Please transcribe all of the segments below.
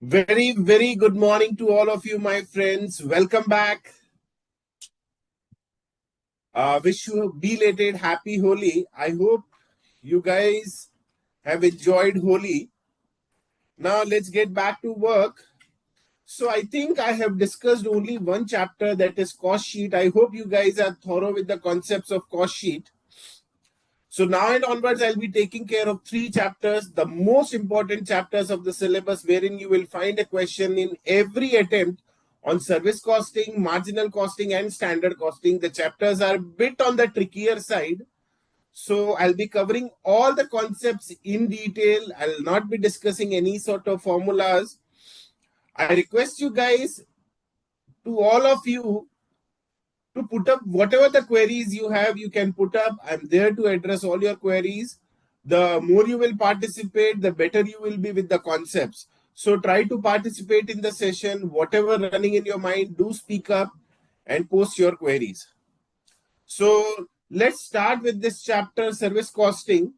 Very good morning to all of you, my friends. Welcome back. Wish you a belated happy Holi. I hope you guys have enjoyed Holi. Now let's get back to work. So I think I have discussed only one chapter, that is cost sheet. I hope you guys are thorough with the concepts of cost sheet. So now and onwards, I'll be taking care of three chapters, the most important chapters of the syllabus, wherein you will find a question in every attempt on service costing, marginal costing, and standard costing. The chapters are a bit on the trickier side. So I'll be covering all the concepts in detail. I'll not be discussing any sort of formulas. I request you guys, to all of you, to put up whatever the queries you have, you can put up. I'm there to address all your queries. The more you will participate, the better you will be with the concepts. So try to participate in the session. Whatever running in your mind, do speak up and post your queries. So let's start with this chapter, service costing.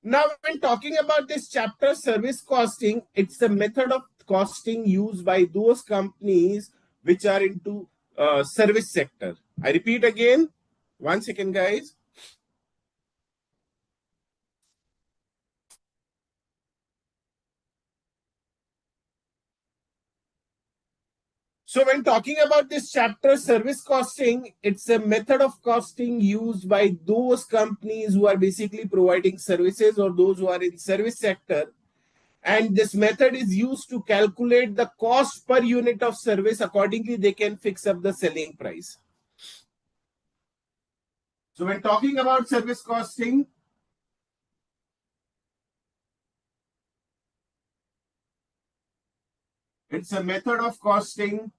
Now, when talking about this chapter, service costing, it's a method of costing used by those companies which are into service sector. I repeat again. 1 second, guys. So when talking about this chapter, service costing, it's a method of costing used by those companies who are basically providing services or those who are in service sector. And this method is used to calculate the cost per unit of service. Accordingly, they can fix up the selling price. So when talking about service costing, it's a method of costing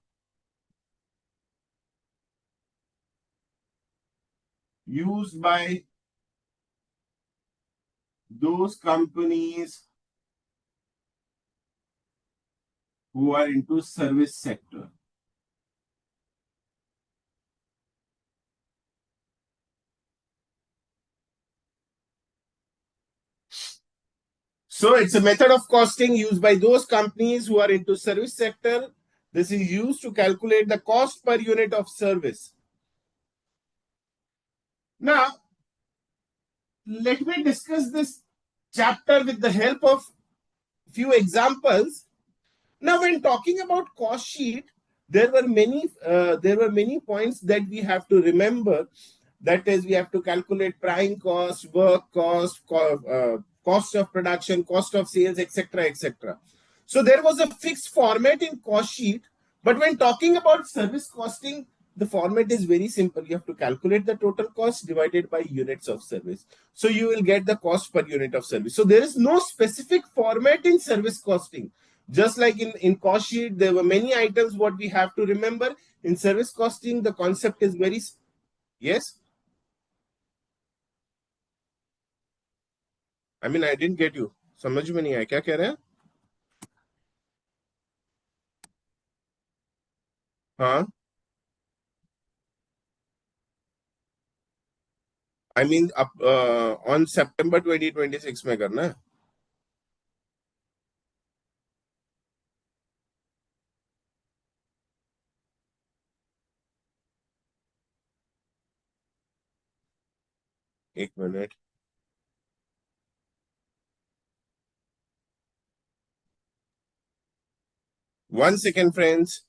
used by those companies who are into service sector. So it's a method of costing used by those companies who are into service sector. This is used to calculate the cost per unit of service. Now, let me discuss this chapter with the help of few examples. Now, when talking about cost sheet, there were many points that we have to remember. That is, we have to calculate prime cost, work cost, cost of production, cost of sales, etc., etc. So there was a fixed format in cost sheet. But when talking about service costing, the format is very simple. You have to calculate the total cost divided by units of service. So you will get the cost per unit of service. So there is no specific format in service costing. Just like in cost sheet, there were many items what we have to remember. In service costing, the concept is very, yes. I mean, I didn't get you. समझ में नहीं आया क्या कह रहे हैं? हाँ. I mean, on September 2026 में करना है. एक minute. 1 second, friends.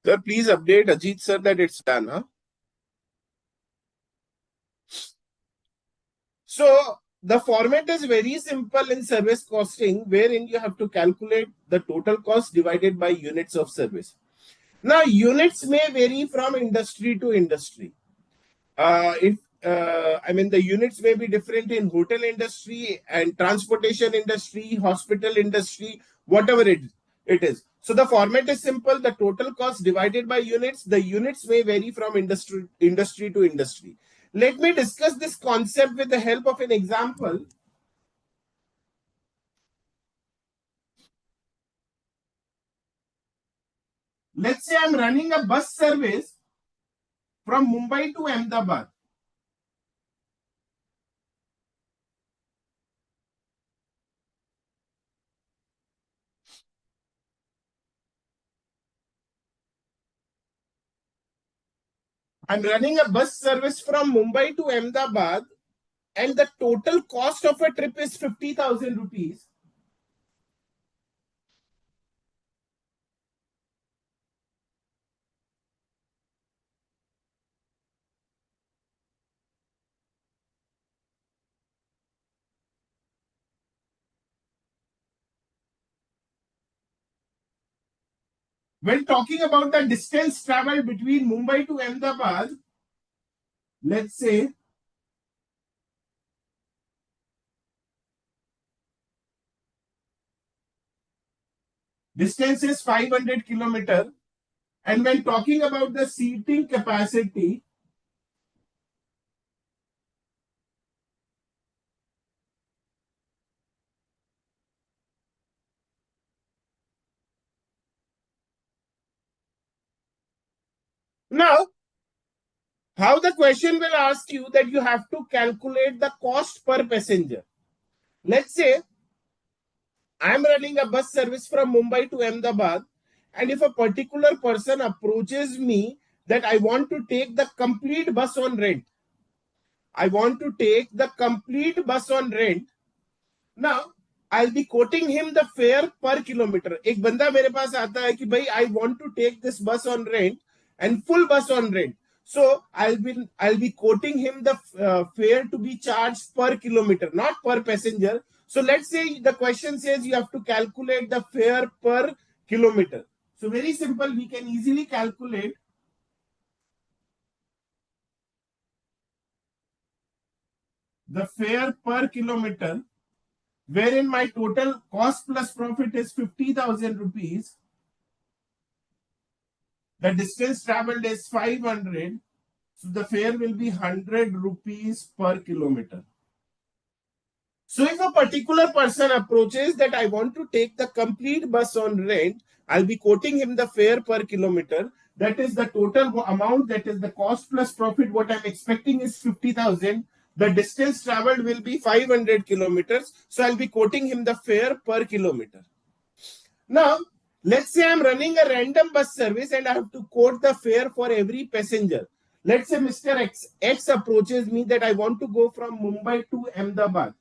Sir, please update Ajit sir that it's done, huh? So the format is very simple in service costing, wherein you have to calculate the total cost divided by units of service. Now, units may vary from industry to industry. If I mean, the units may be different in hotel industry and transportation industry, hospital industry, whatever it is. So the format is simple. The total cost divided by units. The units may vary from industry to industry. Let me discuss this concept with the help of an example. Let's say I'm running a bus service from Mumbai to Ahmedabad. I'm running a bus service from Mumbai to Ahmedabad, and the total cost of a trip is 50,000 rupees. When talking about the distance traveled between Mumbai to Ahmedabad, let's say distance is 500 kilometer, and when talking about the seating capacity, now how the question will ask you that you have to calculate the cost per passenger. Let's say I'm running a bus service from Mumbai to Ahmedabad, and if a particular person approaches me that I want to take the complete bus on rent, I want to take the complete bus on rent. Now, I'll be quoting him the fare per kilometer. एक बंदा मेरे पास आता है कि भाई I want to take this bus on rent and full bus on rent. So I'll be quoting him the fare to be charged per kilometer, not per passenger. So let's say the question says you have to calculate the fare per kilometer. So very simple, we can easily calculate the fare per kilometer, wherein my total cost plus profit is 50,000 rupees. The distance traveled is 500. So the fare will be 100 rupees per kilometer. So if a particular person approaches that I want to take the complete bus on rent, I'll be quoting him the fare per kilometer. That is the total amount, that is the cost plus profit. What I'm expecting is 50,000. The distance traveled will be 500 kilometers. So I'll be quoting him the fare per kilometer. Now, let's say I'm running a random bus service and I have to quote the fare for every passenger. Let's say Mr. X approaches me that I want to go from Mumbai to Ahmedabad.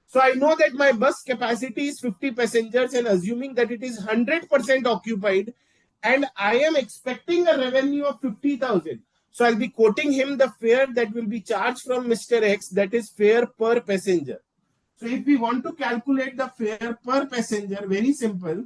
So I know that my bus capacity is 50 passengers, and assuming that it is 100% occupied, and I am expecting a revenue of 50,000. So I'll be quoting him the fare that will be charged from Mr. X, that is fare per passenger. So if we want to calculate the fare per passenger, very simple.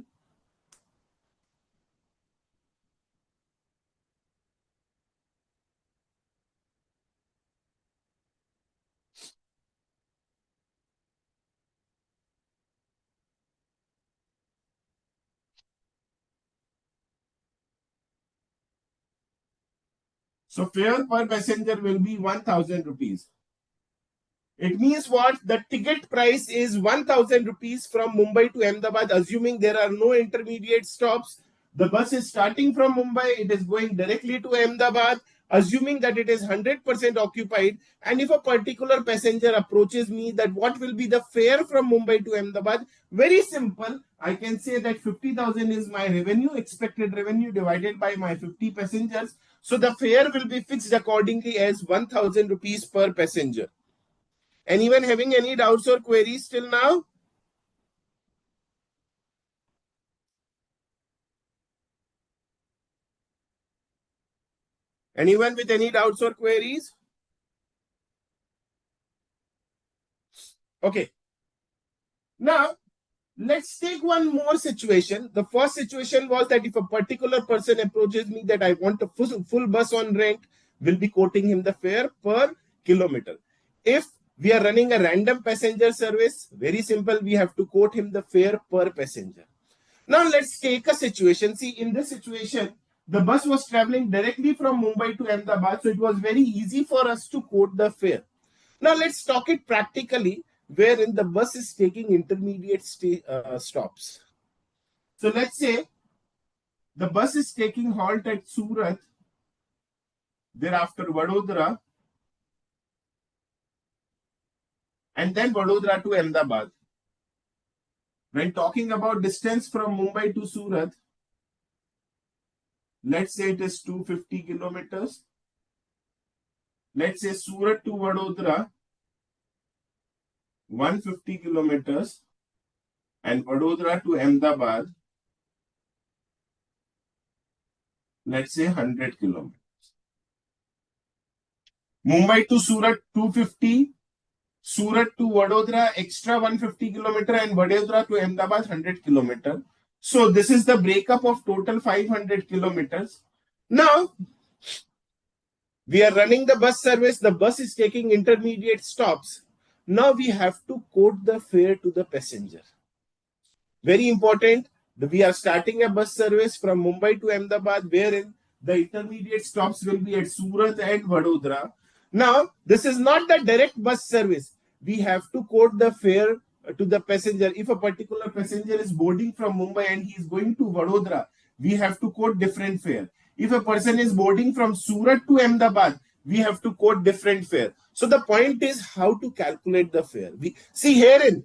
So fare per passenger will be 1,000 rupees. It means what? The ticket price is 1,000 rupees from Mumbai to Ahmedabad, assuming there are no intermediate stops. The bus is starting from Mumbai, it is going directly to Ahmedabad, assuming that it is 100% occupied. And if a particular passenger approaches me, that what will be the fare from Mumbai to Ahmedabad? Very simple. I can say that 50,000 is my revenue, expected revenue divided by my 50 passengers. So the fare will be fixed accordingly as 1,000 rupees per passenger. Anyone having any doubts or queries till now? Anyone with any doubts or queries? Okay. Now, let's take one more situation. The first situation was that if a particular person approaches me that I want a full bus on rent, we'll be quoting him the fare per kilometer. If we are running a random passenger service, very simple, we have to quote him the fare per passenger. Now let's take a situation. See, in this situation, the bus was traveling directly from Mumbai to Ahmedabad, so it was very easy for us to quote the fare. Now let's talk it practically, wherein the bus is taking intermediate stops. So let's say the bus is taking halt at Surat, thereafter Vadodara, and then Vadodara to Ahmedabad. When talking about distance from Mumbai to Surat, let's say it is 250 kilometers. Let's say Surat to Vadodara, 150 kilometers, and Vadodara to Ahmedabad, let's say 100 kilometers. Mumbai to Surat, 250. Surat to Vadodara, extra 150 kilometer, and Vadodara to Ahmedabad, 100 kilometer. So this is the breakup of total 500 kilometers. Now, we are running the bus service. The bus is taking intermediate stops. Now we have to quote the fare to the passenger. Very important. We are starting a bus service from Mumbai to Ahmedabad, wherein the intermediate stops will be at Surat and Vadodara. Now, this is not the direct bus service. We have to quote the fare to the passenger. If a particular passenger is boarding from Mumbai and he is going to Vadodara, we have to quote different fare. If a person is boarding from Surat to Ahmedabad, we have to quote different fare. So the point is how to calculate the fare. We see herein,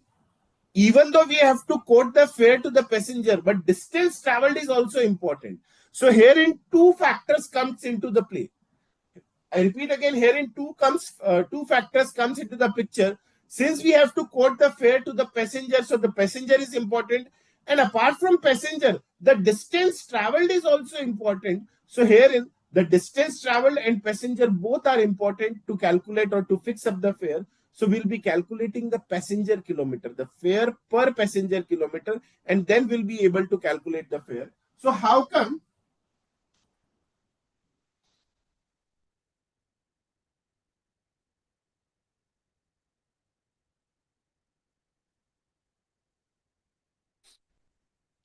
even though we have to quote the fare to the passenger, but distance traveled is also important. So herein two factors comes into the play. I repeat again, herein two factors comes into the picture. Since we have to quote the fare to the passenger, so the passenger is important, and apart from passenger, the distance traveled is also important. So herein the distance traveled and passenger both are important to calculate or to fix up the fare. So we'll be calculating the passenger kilometer, the fare per passenger kilometer, and then we'll be able to calculate the fare. So how come?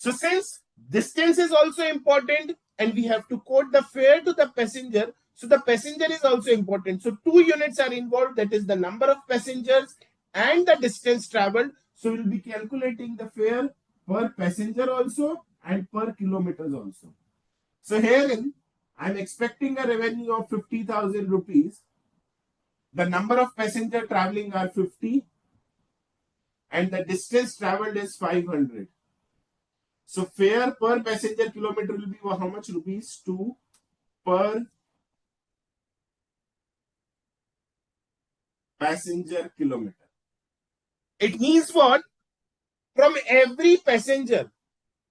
So since distance is also important and we have to quote the fare to the passenger, so the passenger is also important. So two units are involved, that is the number of passengers and the distance traveled. So we'll be calculating the fare per passenger also and per kilometers also. So herein, I'm expecting a revenue of 50,000 rupees. The number of passenger traveling are 50 and the distance traveled is 500. So fare per passenger kilometer will be how much rupees? 2 per passenger kilometer. It means what? From every passenger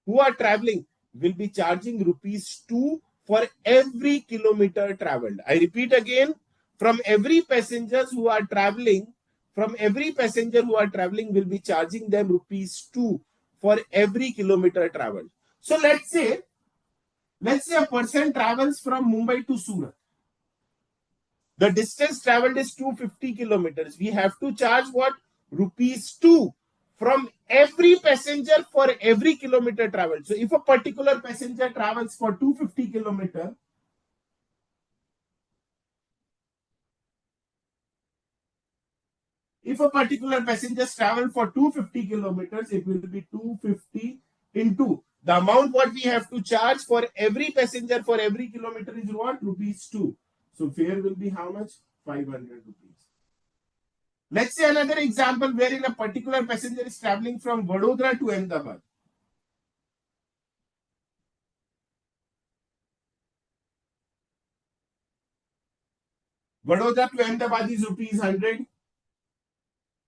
who are traveling will be charging rupees 2 for every kilometer traveled. I repeat again, from every passengers who are traveling, from every passenger who are traveling will be charging them rupees 2 for every kilometer traveled. So let's say a person travels from Mumbai to Surat. The distance traveled is 250 kilometers. We have to charge what? Rupees 2 from every passenger for every kilometer traveled. So if a particular passenger travels for 250 kilometers, if a particular passenger travel for 250 kilometers, it will be 250 into the amount what we have to charge for every passenger for every kilometer is what? Rupees 2. So fare will be how much? 500 rupees. Let's say another example wherein a particular passenger is traveling from Vadodara to Ahmedabad. Vadodara to Ahmedabad is rupees 100.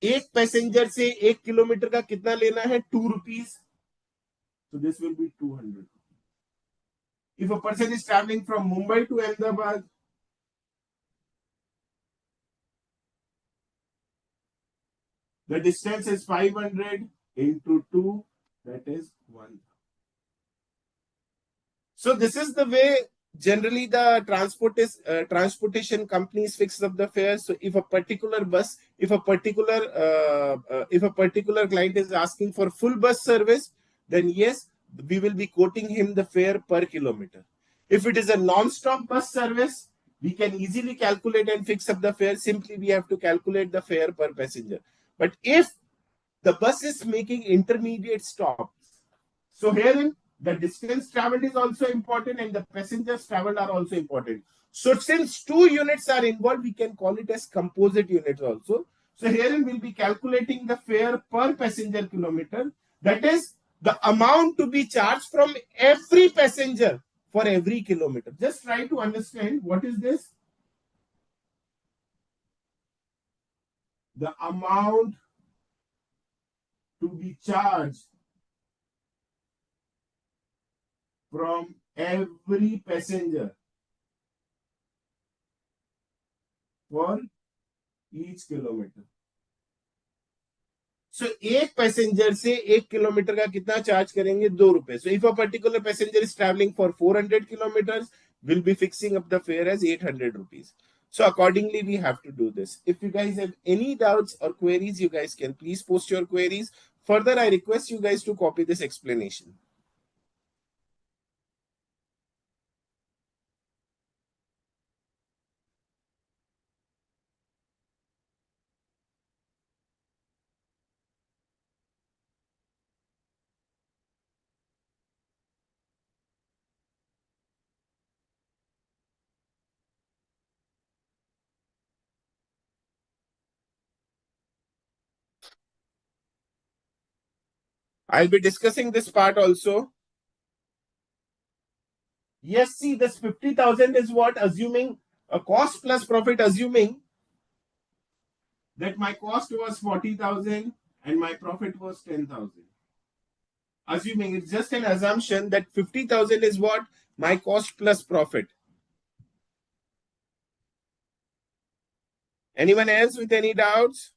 एक passenger से 1 kilometre का कितना लेना है? 2 rupees. So this will be 200. If a person is traveling from Mumbai to Ahmedabad, The distance is 500 into 2, that is 1. So this is the way generally the transportation companies fix up the fares. So if a particular bus, if a particular client is asking for full bus service, then yes, we will be quoting him the fare per kilometer. If it is a non-stop bus service, we can easily calculate and fix up the fare. Simply we have to calculate the fare per passenger. But if the bus is making intermediate stops, so herein the distance traveled is also important and the passengers traveled are also important. So since two units are involved, we can call it as composite units also. So herein we'll be calculating the fare per passenger kilometer. That is the amount to be charged from every passenger for every kilometer. Just try to understand what is this. The amount to be charged from every passenger for each kilometer. So एक passenger से 1 kilometre का कितना charge करेंगे? 2 रुपए. So if a particular passenger is traveling for 400 kilometers, we'll be fixing up the fare as 800 rupees. So accordingly, we have to do this. If you guys have any doubts or queries, you guys can please post your queries. Further, I request you guys to copy this explanation. I'll be discussing this part also. Yes, see, this 50,000 is what? Assuming a cost plus profit, assuming that my cost was 40,000 and my profit was 10,000. Assuming it's just an assumption that 50,000 is what? My cost plus profit. Anyone else with any doubts?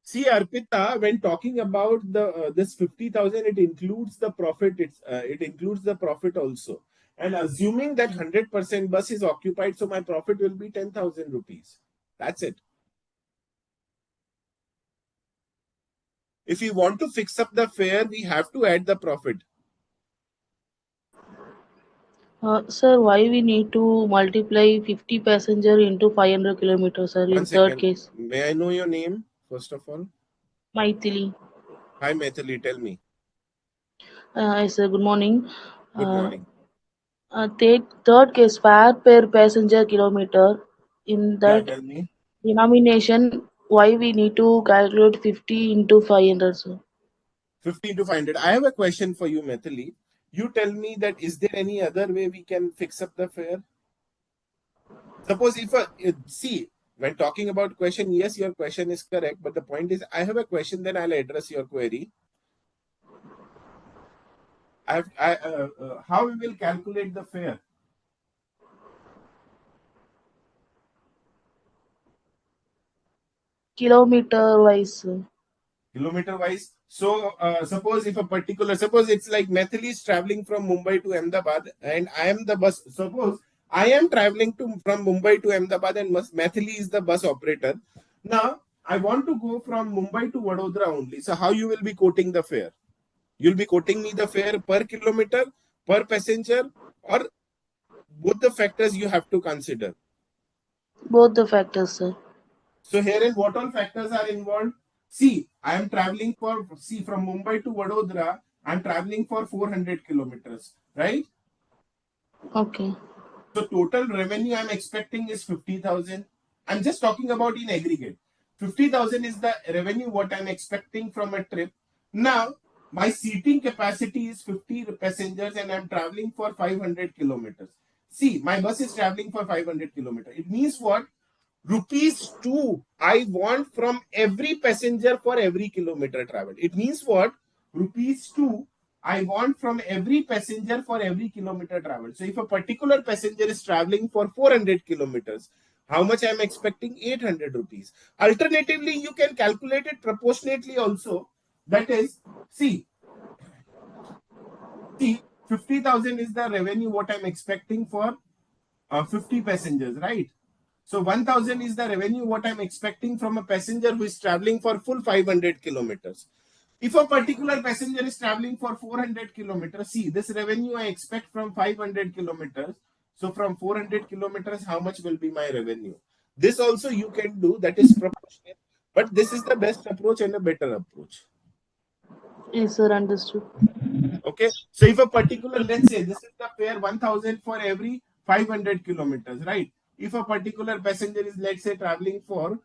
See, Arpita, when talking about the this 50,000, it includes the profit. It includes the profit also. And assuming that 100% bus is occupied, so my profit will be 10,000 rupees. That's it. If you want to fix up the fare, we have to add the profit. Sir, why we need to multiply 50 passenger into 500 kilometers, sir, One in third second. case? May I know your name, first of all? Maithili. Hi, Maithili. Tell me. Yes, sir, good morning. Good Uh, morning. take third case, fare per passenger kilometer. In Yeah, that tell me. denomination, why we need to calculate 50 into 500, sir? 15 to 500. I have a question for you, Maithili. You tell me that is there any other way we can fix up the fare? Suppose if see, when talking about question, yes, your question is correct, but the point is I have a question, then I'll address your query. How we will calculate the fare? Kilometer wise, sir. Kilometer wise. So suppose it's like Methil is traveling from Mumbai to Ahmedabad and I am the bus. Suppose I am traveling from Mumbai to Ahmedabad and Methili is the bus operator. Now I want to go from Mumbai to Vadodara only. So how you will be quoting the fare? You'll be quoting me the fare per kilometer, per passenger, or both the factors you have to consider. Both the factors, sir. So herein, what all factors are involved? See, I am traveling from Mumbai to Vadodara, I'm traveling for 400 kilometers, right? Okay. So total revenue I'm expecting is 50,000. I'm just talking about in aggregate. 50,000 is the revenue what I'm expecting from a trip. Now, my seating capacity is 50 passengers and I'm traveling for 500 kilometers. See, my bus is traveling for 500 kilometers. It means what? Rupees 2 I want from every passenger for every kilometer traveled. It means what? Rupees 2 I want from every passenger for every kilometer traveled. So if a particular passenger is traveling for 400 kilometers, how much I am expecting? 800 rupees. Alternatively, you can calculate it proportionately also. That is, see, see, 50,000 is the revenue what I'm expecting for 50 passengers, right? So 1,000 is the revenue what I'm expecting from a passenger who is traveling for full 500 kilometers. If a particular passenger is traveling for 400 kilometers, see this revenue I expect from 500 kilometers. So from 400 kilometers, how much will be my revenue? This also you can do, that is proportional. But this is the best approach and a better approach. Yes, sir. Understood. Okay. So if a particular, let's say this is the fare 1,000 for every 500 kilometers, right? If a particular passenger is, let's say, traveling for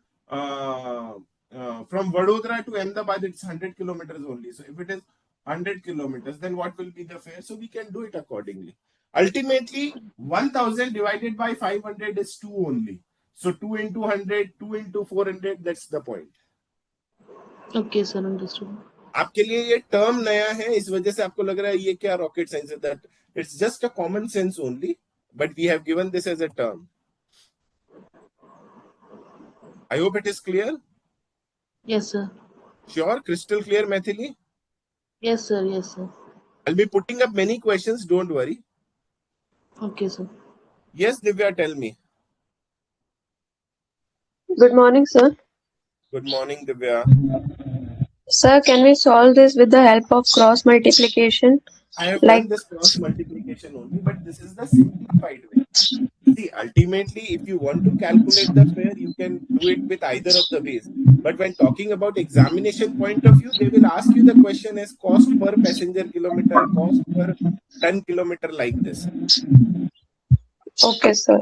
from Vadodara to Ahmedabad, it's 100 kilometers only. So if it is 100 kilometers, then what will be the fare? So we can do it accordingly. Ultimately, 1,000 divided by 500 is 2 only. So 2 into 100, 2 into 400, that's the point. Okay, sir. Understood. आपके लिए ये term नया है, इस वजह से आपको लग रहा है ये क्या रॉकेट साइंस है. That it's just a common sense only, but we have given this as a term. I hope it is clear. Yes, sir. Sure, crystal clear Maithili. Yes, sir. Yes, sir. I'll be putting up many questions, don't worry. Okay, sir. Yes, Divya, tell me. Good morning, sir. Good morning, Divya. Sir, can we solve this with the help of cross multiplication? I have Like, done this cross multiplication only, but this is the simplified way. See, ultimately, if you want to calculate the fare, you can do it with either of the ways. But when talking about examination point of view, they will ask you the question as cost per passenger kilometer, cost per ton kilometer, like this. okay, sir.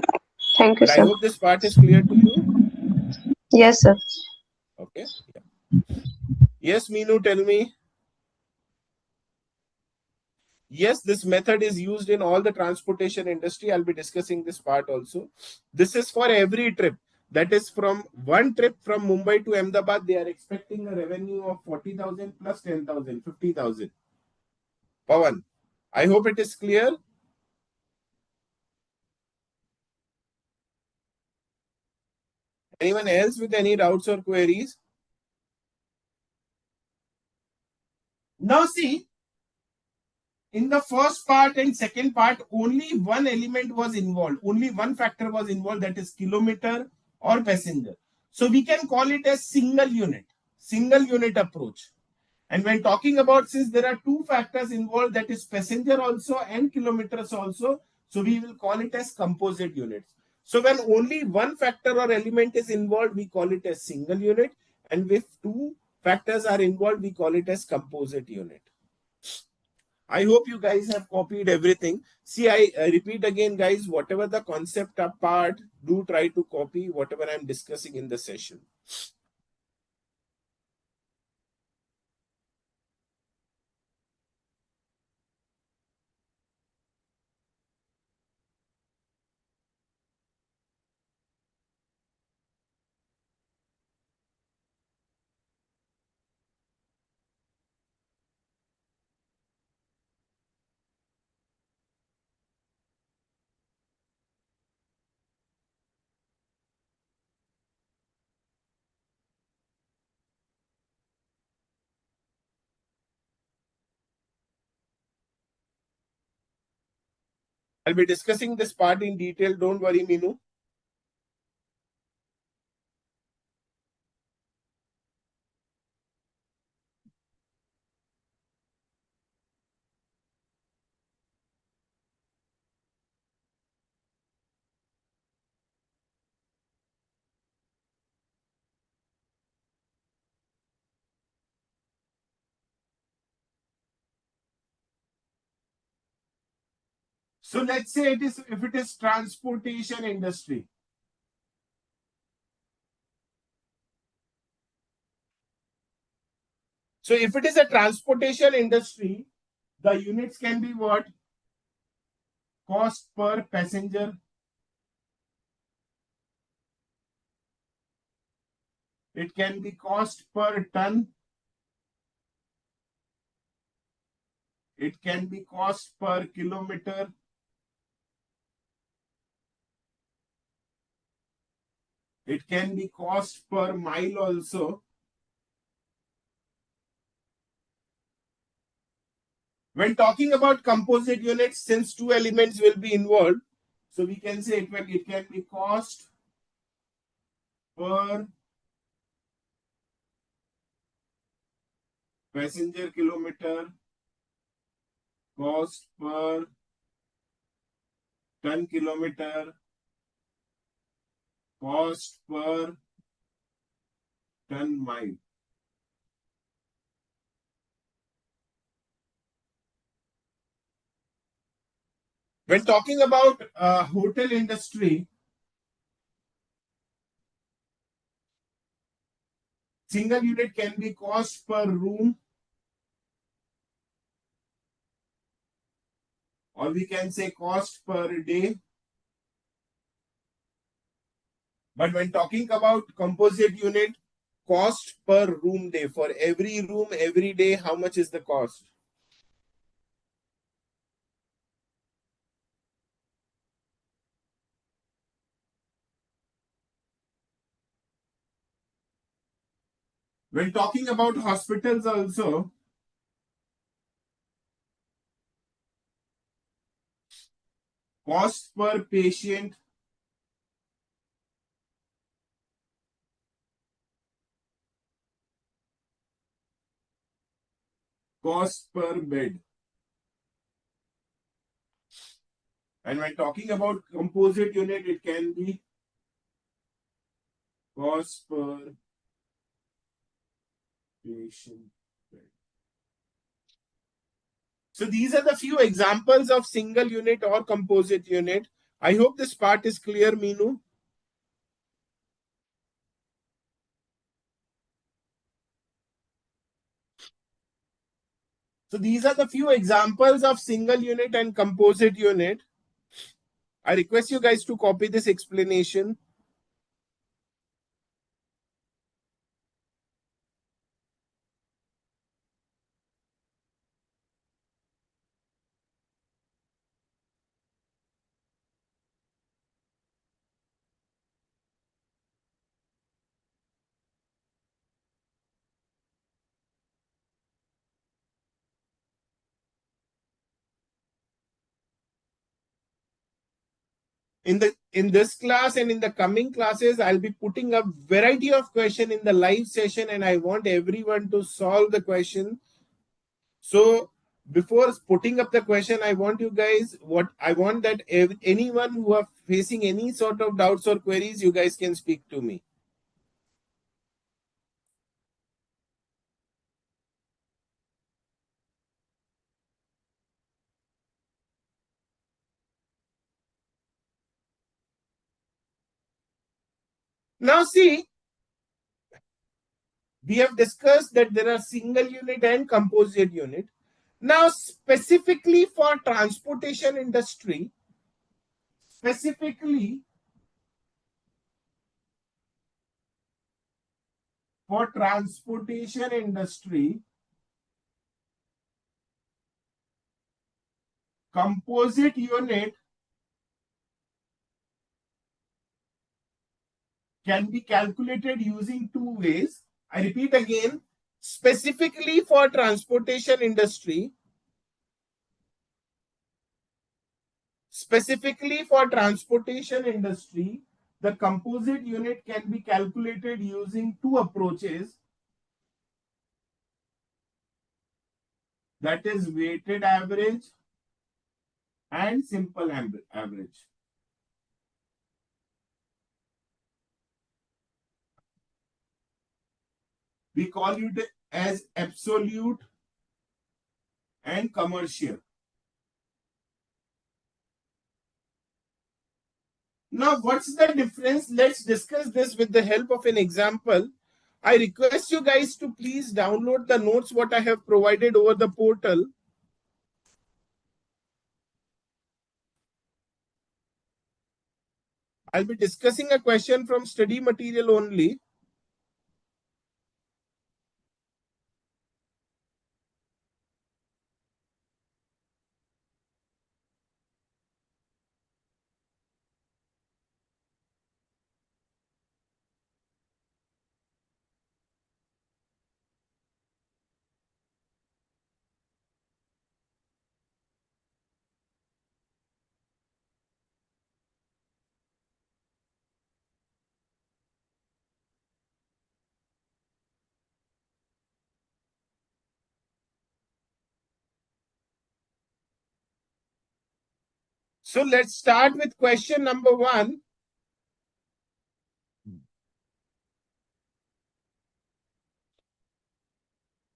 Thank you, But I sir. hope this part is clear to you. Yes, sir. Okay. Yeah. Yes, Meenu, tell me. Yes, this method is used in all the transportation industry. I'll be discussing this part also. This is for every trip. That is from one trip from Mumbai to Ahmedabad, they are expecting a revenue of 40,000 plus 10,000, 50,000. Pawan, I hope it is clear. Anyone else with any doubts or queries? Now see, in the first part and second part, only one element was involved. Only one factor was involved, that is kilometer or passenger. So we can call it a single unit approach. And when talking about, since there are two factors involved, that is passenger also and kilometers also, so we will call it as composite units. So when only one factor or element is involved, we call it as single unit. And if two factors are involved, we call it as composite unit. I hope you guys have copied everything. See, I repeat again, guys, whatever the concept apart, do try to copy whatever I'm discussing in the session. I'll be discussing this part in detail. Don't worry, Minu. So let's say if it is transportation industry. So if it is a transportation industry, the units can be what? Cost per passenger. It can be cost per ton. It can be cost per kilometer. It can be cost per mile also. When talking about composite units, since two elements will be involved, so we can say it can be cost per passenger kilometer, cost per ton kilometer, cost per ton mile. When talking about hotel industry, single unit can be cost per room, or we can say cost per day. But when talking about composite unit, cost per room day. For every room, every day, how much is the cost? When talking about hospitals also, cost per patient, cost per bed. And when talking about composite unit, it can be cost per patient bed. So these are the few examples of single unit or composite unit. I hope this part is clear, Meenu. So these are the few examples of single unit and composite unit. I request you guys to copy this explanation. In this class and in the coming classes, I'll be putting a variety of question in the live session, and I want everyone to solve the question. So before putting up the question, I want you guys, that anyone who are facing any sort of doubts or queries, you guys can speak to me. Now see, we have discussed that there are single unit and composite unit. Now specifically for transportation industry, specifically for transportation industry, composite unit can be calculated using two ways. I repeat again, specifically for transportation industry, the composite unit can be calculated using two approaches. That is weighted average and simple average. We call it as absolute and commercial. Now, what's the difference? Let's discuss this with the help of an example. I request you guys to please download the notes what I have provided over the portal. I'll be discussing a question from study material only. So let's start with question number 1.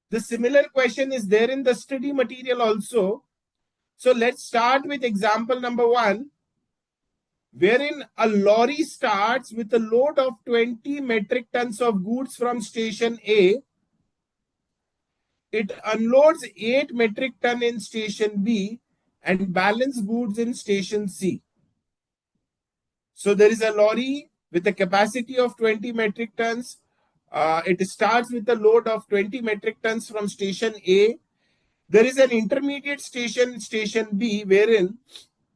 The similar question is there in the study material also. So let's start with example number 1, wherein a lorry starts with a load of 20 metric tons of goods from station A. It unloads 8 metric ton in station B and balance goods in station C. So there is a lorry with a capacity of 20 metric tons. It starts with a load of 20 metric tons from station A. There is an intermediate station, station B, wherein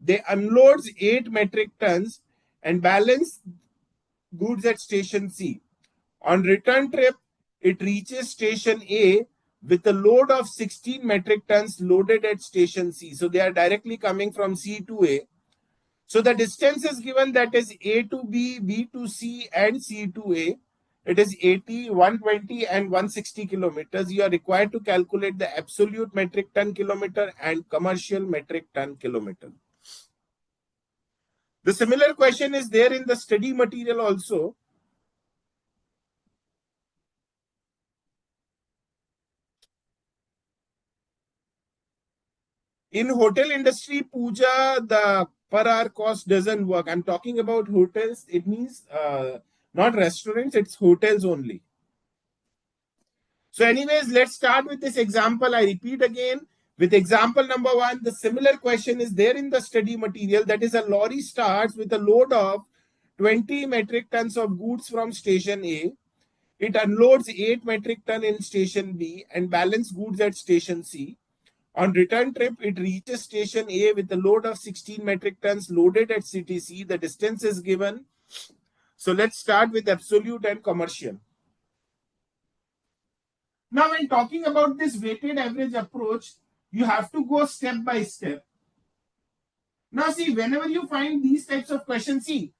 they unloads 8 metric tons and balance goods at station C. On return trip, it reaches station A with a load of 16 metric tons loaded at station C. So they are directly coming from C to A. So the distance is given, that is A to B, B to C, and C to A. It is 80, 120, and 160 kilometers. You are required to calculate the absolute metric ton kilometer and commercial metric ton kilometer. The similar question is there in the study material also. In hotel industry, Pooja, the per hour cost doesn't work. I'm talking about hotels. It means not restaurants, it's hotels only. So anyways, let's start with this example. I repeat again, with example number 1, the similar question is there in the study material. That is, a lorry starts with a load of 20 metric tons of goods from station A. It unloads 8 metric ton in station B and balance goods at station C. On return trip, it reaches station A with a load of 16 metric tons loaded at city C. The distance is given. So let's start with absolute and commercial. Now, when talking about this weighted average approach, you have to go step by step. Now, see, whenever you find these types of questions, see,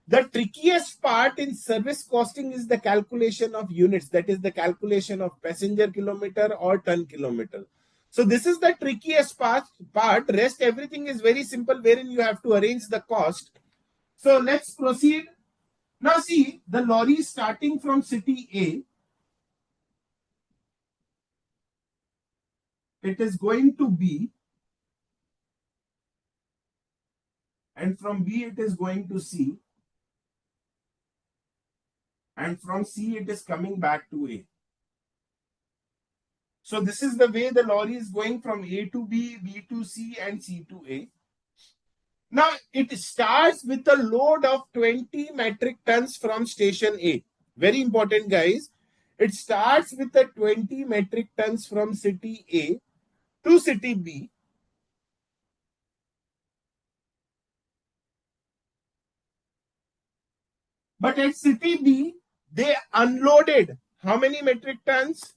the trickiest part in service costing is the calculation of units, that is the calculation of passenger kilometer or ton kilometer. So this is the trickiest part. Rest everything is very simple, wherein you have to arrange the cost. So let's proceed. Now see, the lorry starting from city A, it is going to B, and from B it is going to C, and from C it is coming back to A. So this is the way the lorry is going from A to B, B to C, and C to A. Now it starts with a load of 20 metric tons from station A. Very important, guys. It starts with a 20 metric tons from city A to city B. But at city B, they unloaded how many metric tons?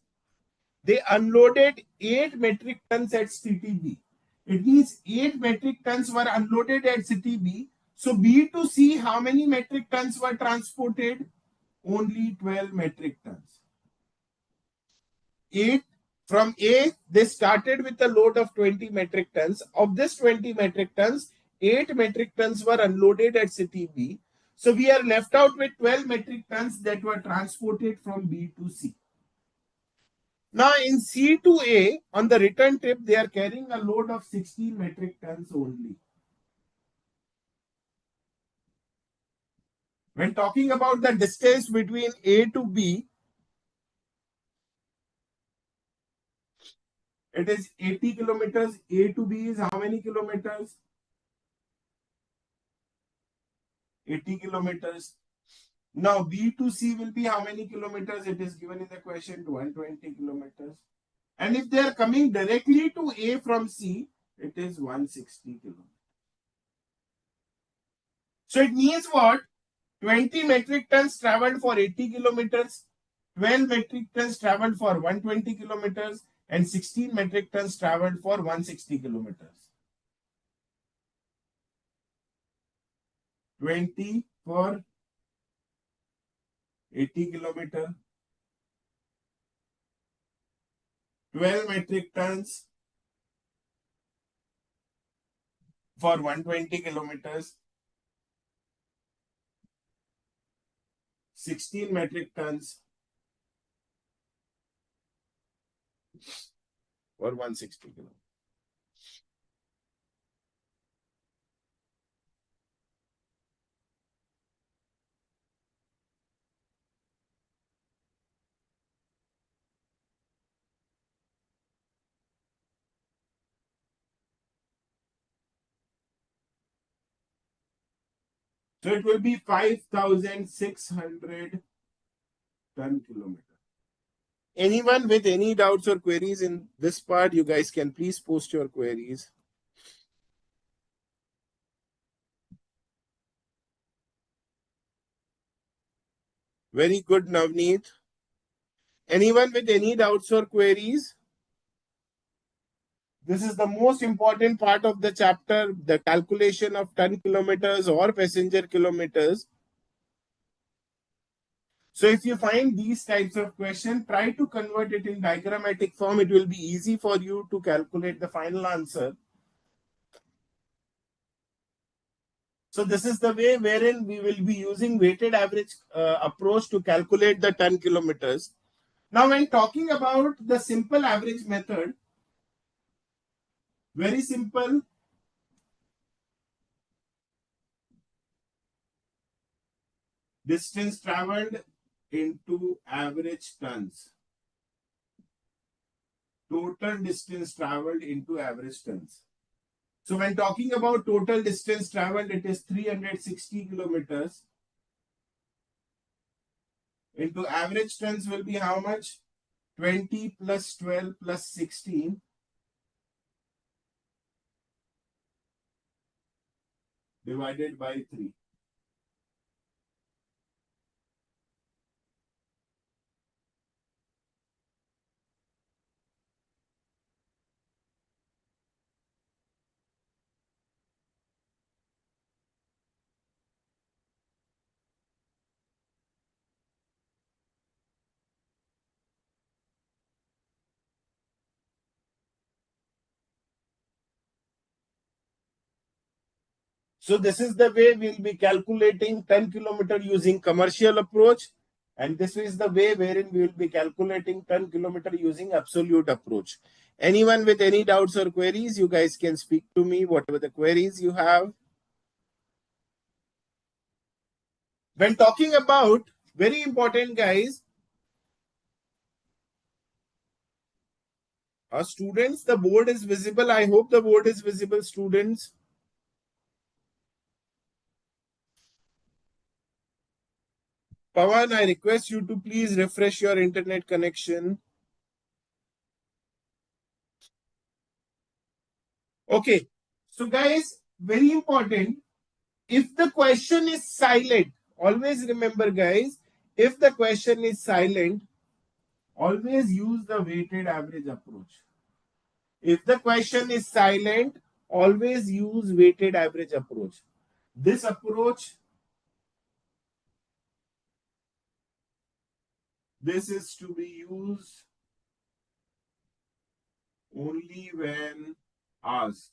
They unloaded 8 metric tons at city B. It means 8 metric tons were unloaded at city B. So B to C, how many metric tons were transported? Only 12 metric tons. 8 from A, they started with a load of 20 metric tons. Of this 20 metric tons, 8 metric tons were unloaded at city B. So we are left out with 12 metric tons that were transported from B to C. Now in C to A, on the return trip, they are carrying a load of 16 metric tons only. When talking about the distance between A to B, it is 80 kilometers. A to B is how many kilometers? 80 kilometers. Now B to C will be how many kilometers? It is given in the question, 120 kilometers. And if they are coming directly to A from C, it is 160 kilometers. So it means what? 20 metric tons traveled for 80 kilometers, 12 metric tons traveled for 120 kilometers, and 16 metric tons traveled for 160 kilometers. 20 for 80 kilometers, 12 metric tons for 120 kilometers, 16 metric tons for 160 kilometers. So it will be 5,600 ton kilometer. Anyone with any doubts or queries in this part, you guys can please post your queries. Very good, Navneet. Anyone with any doubts or queries? This is the most important part of the chapter, the calculation of ton kilometers or passenger kilometers. So if you find these types of questions, try to convert it in diagrammatic form. It will be easy for you to calculate the final answer. So this is the way wherein we will be using weighted average approach to calculate the ton kilometers. Now, when talking about the simple average method, very simple. Distance traveled into average tons. Total distance traveled into average tons. So when talking about total distance traveled, it is 360 kilometers. Into average tons will be how much? 20 plus 12 plus 16 divided by 3. So this is the way we'll be calculating 10 kilometer using commercial approach. And this is the way wherein we will be calculating 10 kilometer using absolute approach. Anyone with any doubts or queries, you guys can speak to me, whatever the queries you have. When talking about, very important guys, students, the board is visible. I hope the board is visible, students. Pawan, I request you to please refresh your internet connection. Okay. So guys, very important. If the question is silent, always remember guys, if the question is silent, always use the weighted average approach. If the question is silent, always use weighted average approach. This approach, this is to be used only when asked.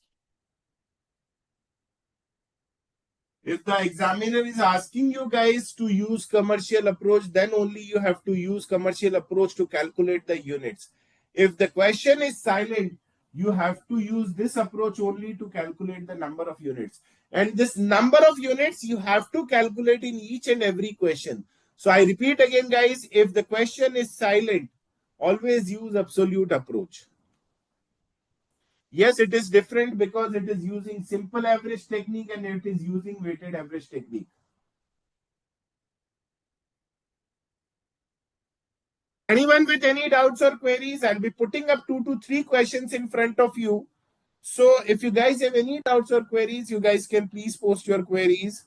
If the examiner is asking you guys to use commercial approach, then only you have to use commercial approach to calculate the units. If the question is silent, you have to use this approach only to calculate the number of units. And this number of units you have to calculate in each and every question. So I repeat again, guys, if the question is silent, always use absolute approach. Yes, it is different because it is using simple average technique and it is using weighted average technique. Anyone with any doubts or queries? I'll be putting up 2 to 3 questions in front of you. So if you guys have any doubts or queries, you guys can please post your queries.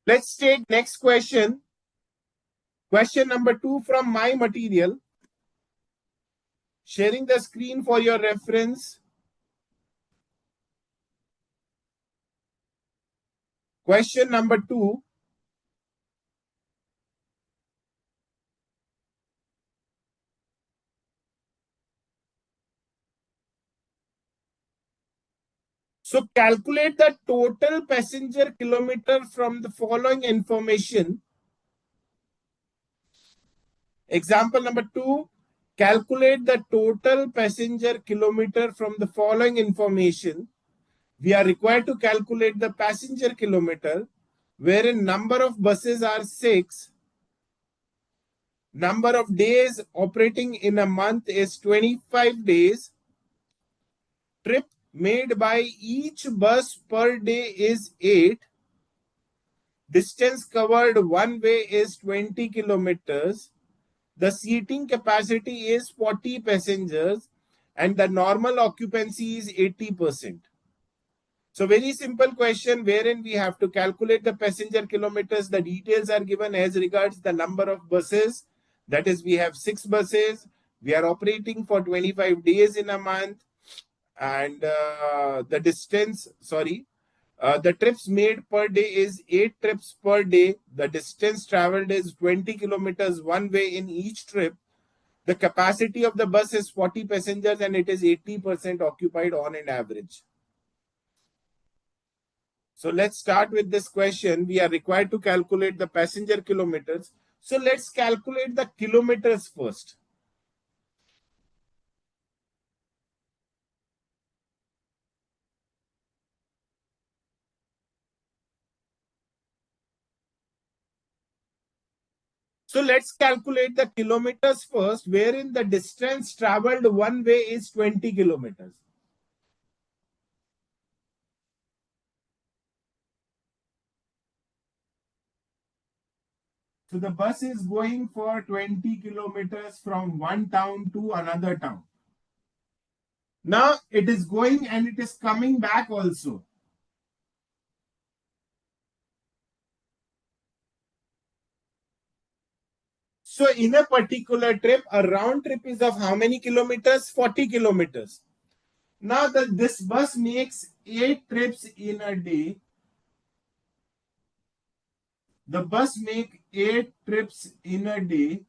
Let's take next question. Question number 2 from my material. Sharing the screen for your reference. Question number 2. So calculate the total passenger kilometer from the following information. Example number 2. Calculate the total passenger kilometer from the following information. We are required to calculate the passenger kilometer, wherein number of buses are 6. Number of days operating in a month is 25 days. Trip made by each bus per day is 8. Distance covered one way is 20 kilometers. The seating capacity is 40 passengers and the normal occupancy is 80%. So very simple question wherein we have to calculate the passenger kilometers. The details are given as regards the number of buses. That is, we have 6 buses. We are operating for 25 days in a month. And the distance, the trips made per day is 8 trips per day. The distance traveled is 20 kilometers one way in each trip. The capacity of the bus is 40 passengers and it is 80% occupied on an average. So let's start with this question. We are required to calculate the passenger kilometers. So let's calculate the kilometers first. So let's calculate the kilometers first, wherein the distance traveled one way is 20 kilometers. So the bus is going for 20 kilometers from one town to another town. Now it is going and it is coming back also. So in a particular trip, a round trip is of how many kilometers? 40 kilometers. Now this bus makes 8 trips in a day. The bus makes 8 trips in a day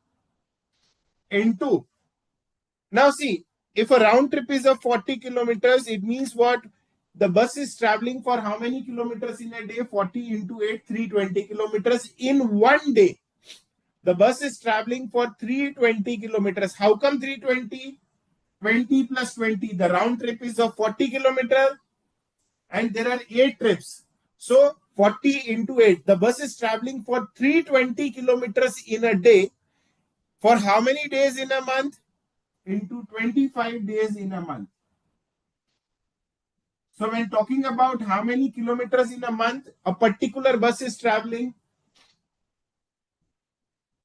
into. Now see, if a round trip is of 40 kilometers, it means what? The bus is traveling for how many kilometers in a day? 40 into 8, 320 kilometers in one day. The bus is traveling for 320 kilometers. How come 320? 20 plus 20. The round trip is of 40 kilometers and there are 8 trips. So 40 into 8. The bus is traveling for 320 kilometers in a day. For how many days in a month? Into 25 days in a month. So when talking about how many kilometers in a month a particular bus is traveling,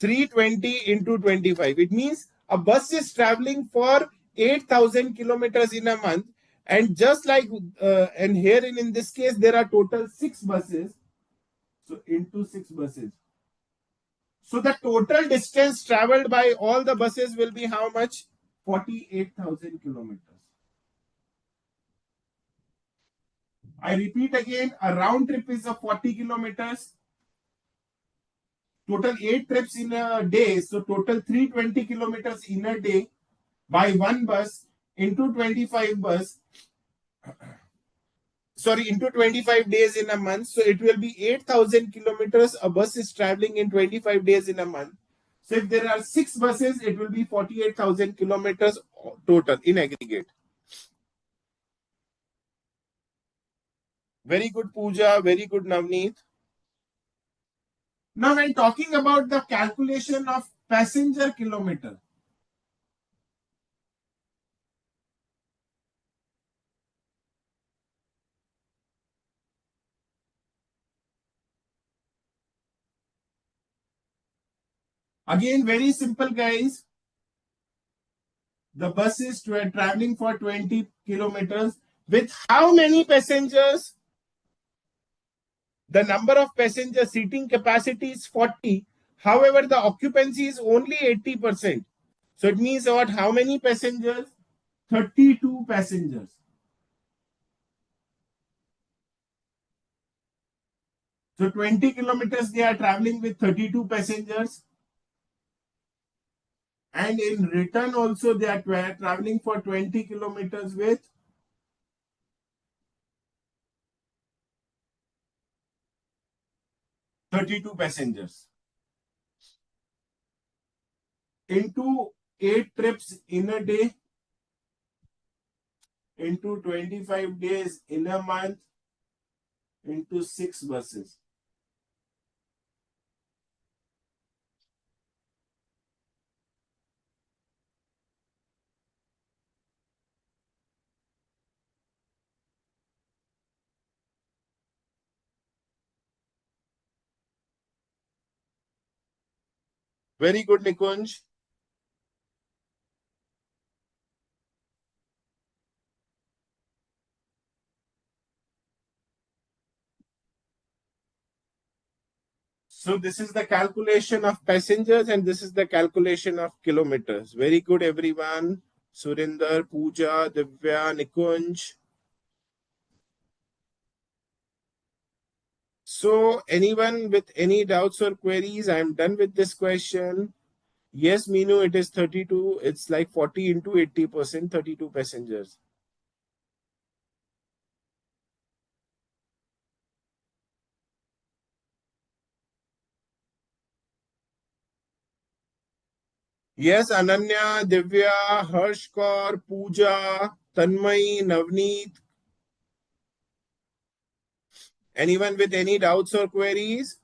320 into 25. It means a bus is traveling for 8,000 kilometers in a month. And just like, and here in this case, there are total 6 buses. So into 6 buses. So the total distance traveled by all the buses will be how much? 48,000 kilometers. I repeat again, a round trip is of 40 kilometers. Total 8 trips in a day. So total 320 kilometers in a day by one bus into 25 bus. Sorry, into 25 days in a month. So it will be 8,000 kilometers a bus is traveling in 25 days in a month. So if there are 6 buses, it will be 48,000 kilometers total in aggregate. Very good, Pooja. Very good, Navneet. Now, when talking about the calculation of passenger kilometer, again, very simple, guys. The bus is traveling for 20 kilometers with how many passengers? The number of passenger seating capacity is 40. However, the occupancy is only 80%. So it means what? How many passengers? 32 passengers. So 20 kilometers they are traveling with 32 passengers. And in return also they are traveling for 20 kilometers with 32 passengers. Into 8 trips in a day, into 25 days in a month, into 6 buses. Very good, Nikunj. So this is the calculation of passengers and this is the calculation of kilometers. Very good, everyone. Surinder, Pooja, Divya, Nikunj. So anyone with any doubts or queries? I'm done with this question. Yes, Meenu, it is 32. It's like 40 into 80%, 32 passengers. Yes, Ananya, Divya, Harshkor, Pooja, Tanmay, Navneet. Anyone with any doubts or queries?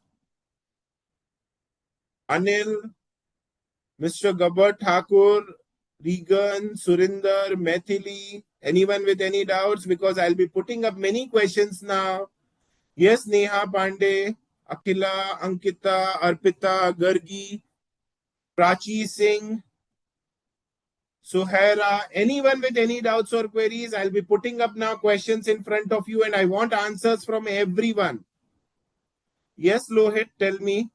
Anil, Mr. Gabbar Thakur, Regan, Surinder, Methili. Anyone with any doubts? Because I'll be putting up many questions now. Yes, Neha Pandey, Akila, Ankita, Arpita, Gargi, Prachi Singh, Suhaira. Anyone with any doubts or queries? I'll be putting up now questions in front of you and I want answers from everyone. Yes, Lohit, tell me.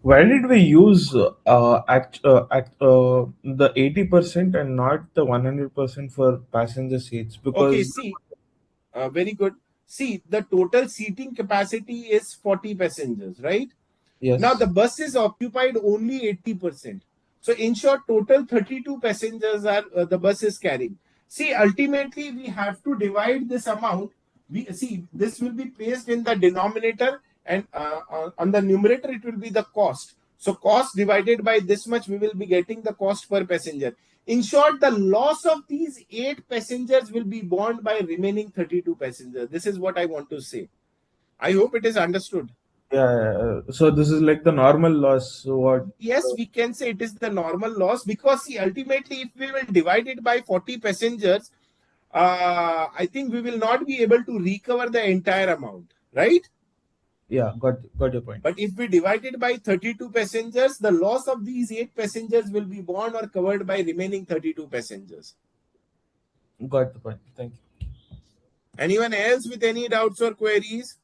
Why did we use the 80% and not the 100% for passenger seats? Okay, Because see, very good. See, the total seating capacity is 40 passengers, right? Now yes, the bus is occupied only 80%. So in short, total 32 passengers are the bus is carrying. See, ultimately we have to divide this amount. We see this will be placed in the denominator and on the numerator it will be the cost. So cost divided by this much, we will be getting the cost per passenger. In short, the loss of these 8 passengers will be borne by remaining 32 passengers. This is what I want to say. I hope it is understood. yeah. So this is like the normal loss. So what? Yes, we can say it is the normal loss because see, ultimately, if we will divide it by 40 passengers, I think we will not be able to recover the entire amount, right? Yeah, got your point. But if we divide it by 32 passengers, the loss of these 8 passengers will be borne or covered by remaining 32 passengers. Got the point. Thank you. Anyone else with any doubts or queries?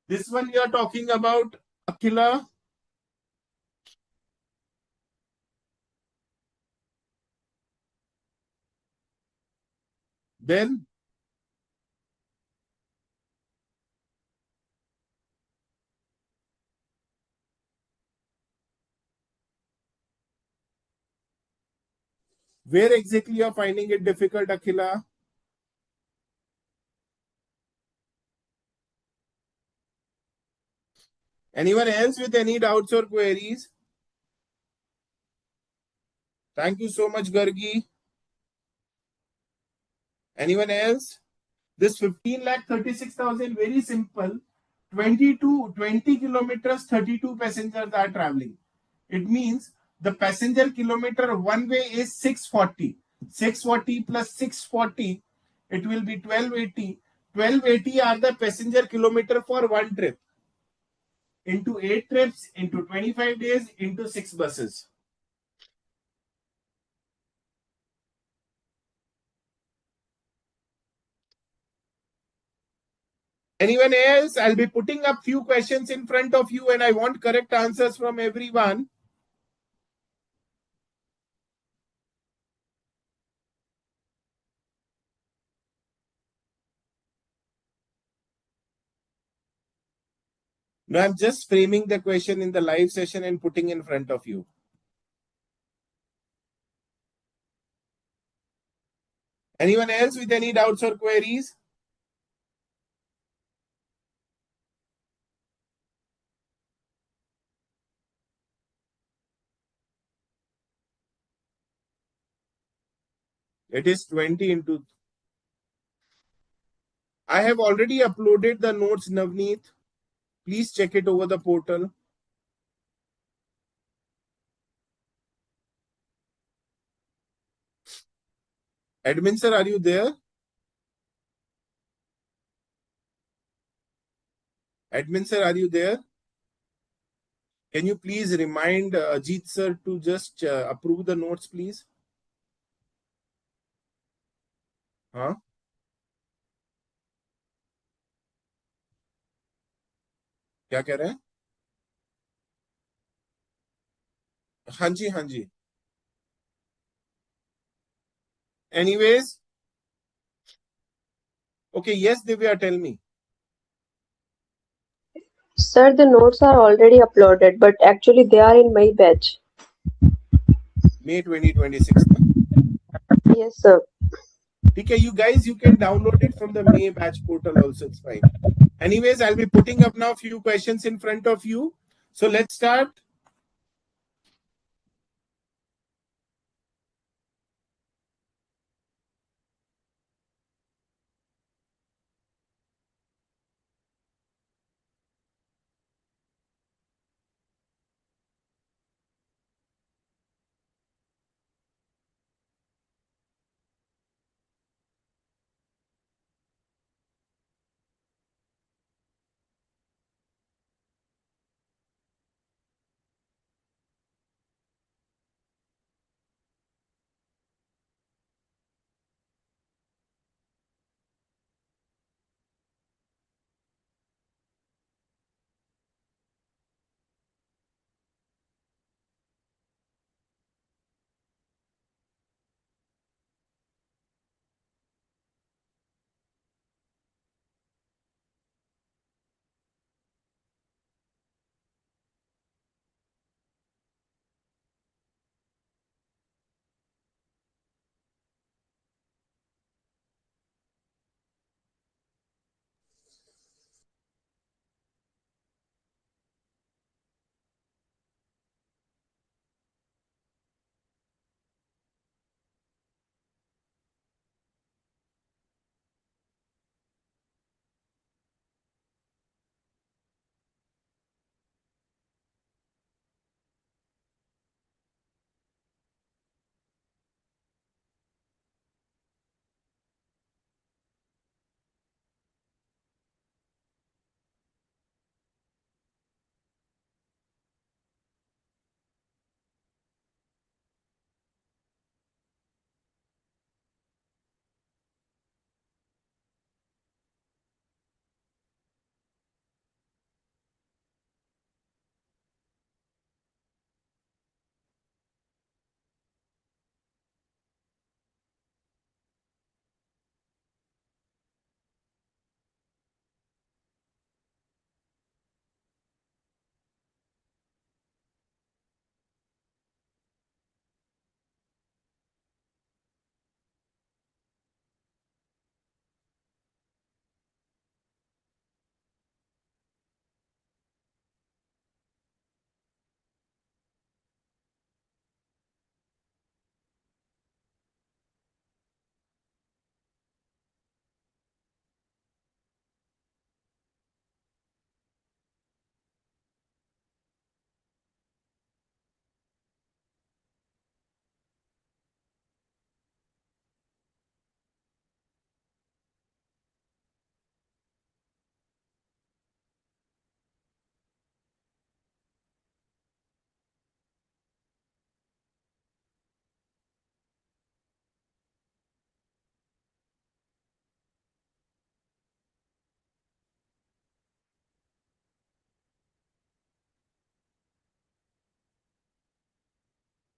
This one you are talking about, Akila? Then where exactly you are finding it difficult, Akila? Anyone else with any doubts or queries? Thank you so much, Gargi. Anyone else? This 15 lakh 36,000, very simple. 20 kilometers, 32 passengers are traveling. It means the passenger kilometer one way is 640. 640 plus 640, it will be 1280. 1280 are the passenger kilometer for one trip. Into 8 trips, into 25 days, into 6 buses. Anyone else? I'll be putting up few questions in front of you and I want correct answers from everyone. No, I'm just framing the question in the live session and putting in front of you. Anyone else with any doubts or queries? It is 20 into. I have already uploaded the notes, Navneet. Please check it over the portal. Admin sir, are you there? Admin sir, are you there? Can you please remind Ajit sir to just approve the notes, please? हाँ क्या कह रहे हैं? हाँ जी, हाँ जी. Anyways, okay, yes, Divya, tell me. Sir, the notes are already uploaded, but actually they are in my batch. May 2026. Na? Yes, sir. Okay, you guys, you can download it from the May batch portal also. It's fine. Anyways, I'll be putting up now a few questions in front of you. So let's start.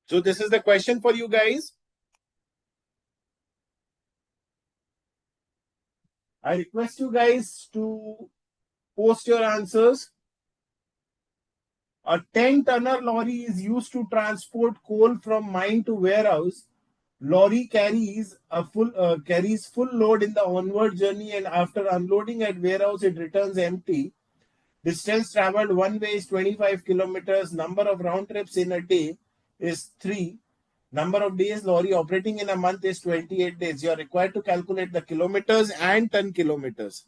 So this is the question for you guys. I request you guys to post your answers. A 10-tonner lorry is used to transport coal from mine to warehouse. Lorry carries full load in the onward journey, and after unloading at warehouse, it returns empty. Distance traveled one way is 25 kilometers. Number of round trips in a day is 3. Number of days lorry operating in a month is 28 days. You are required to calculate the kilometers and ton kilometers.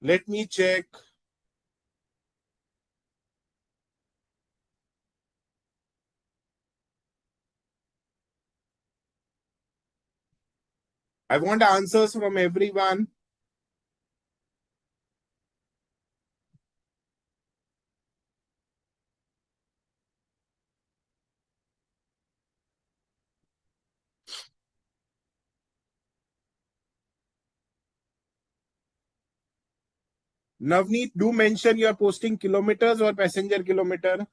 Let me check. I want answers from everyone. Navneet, do mention you are posting kilometers or passenger kilometer.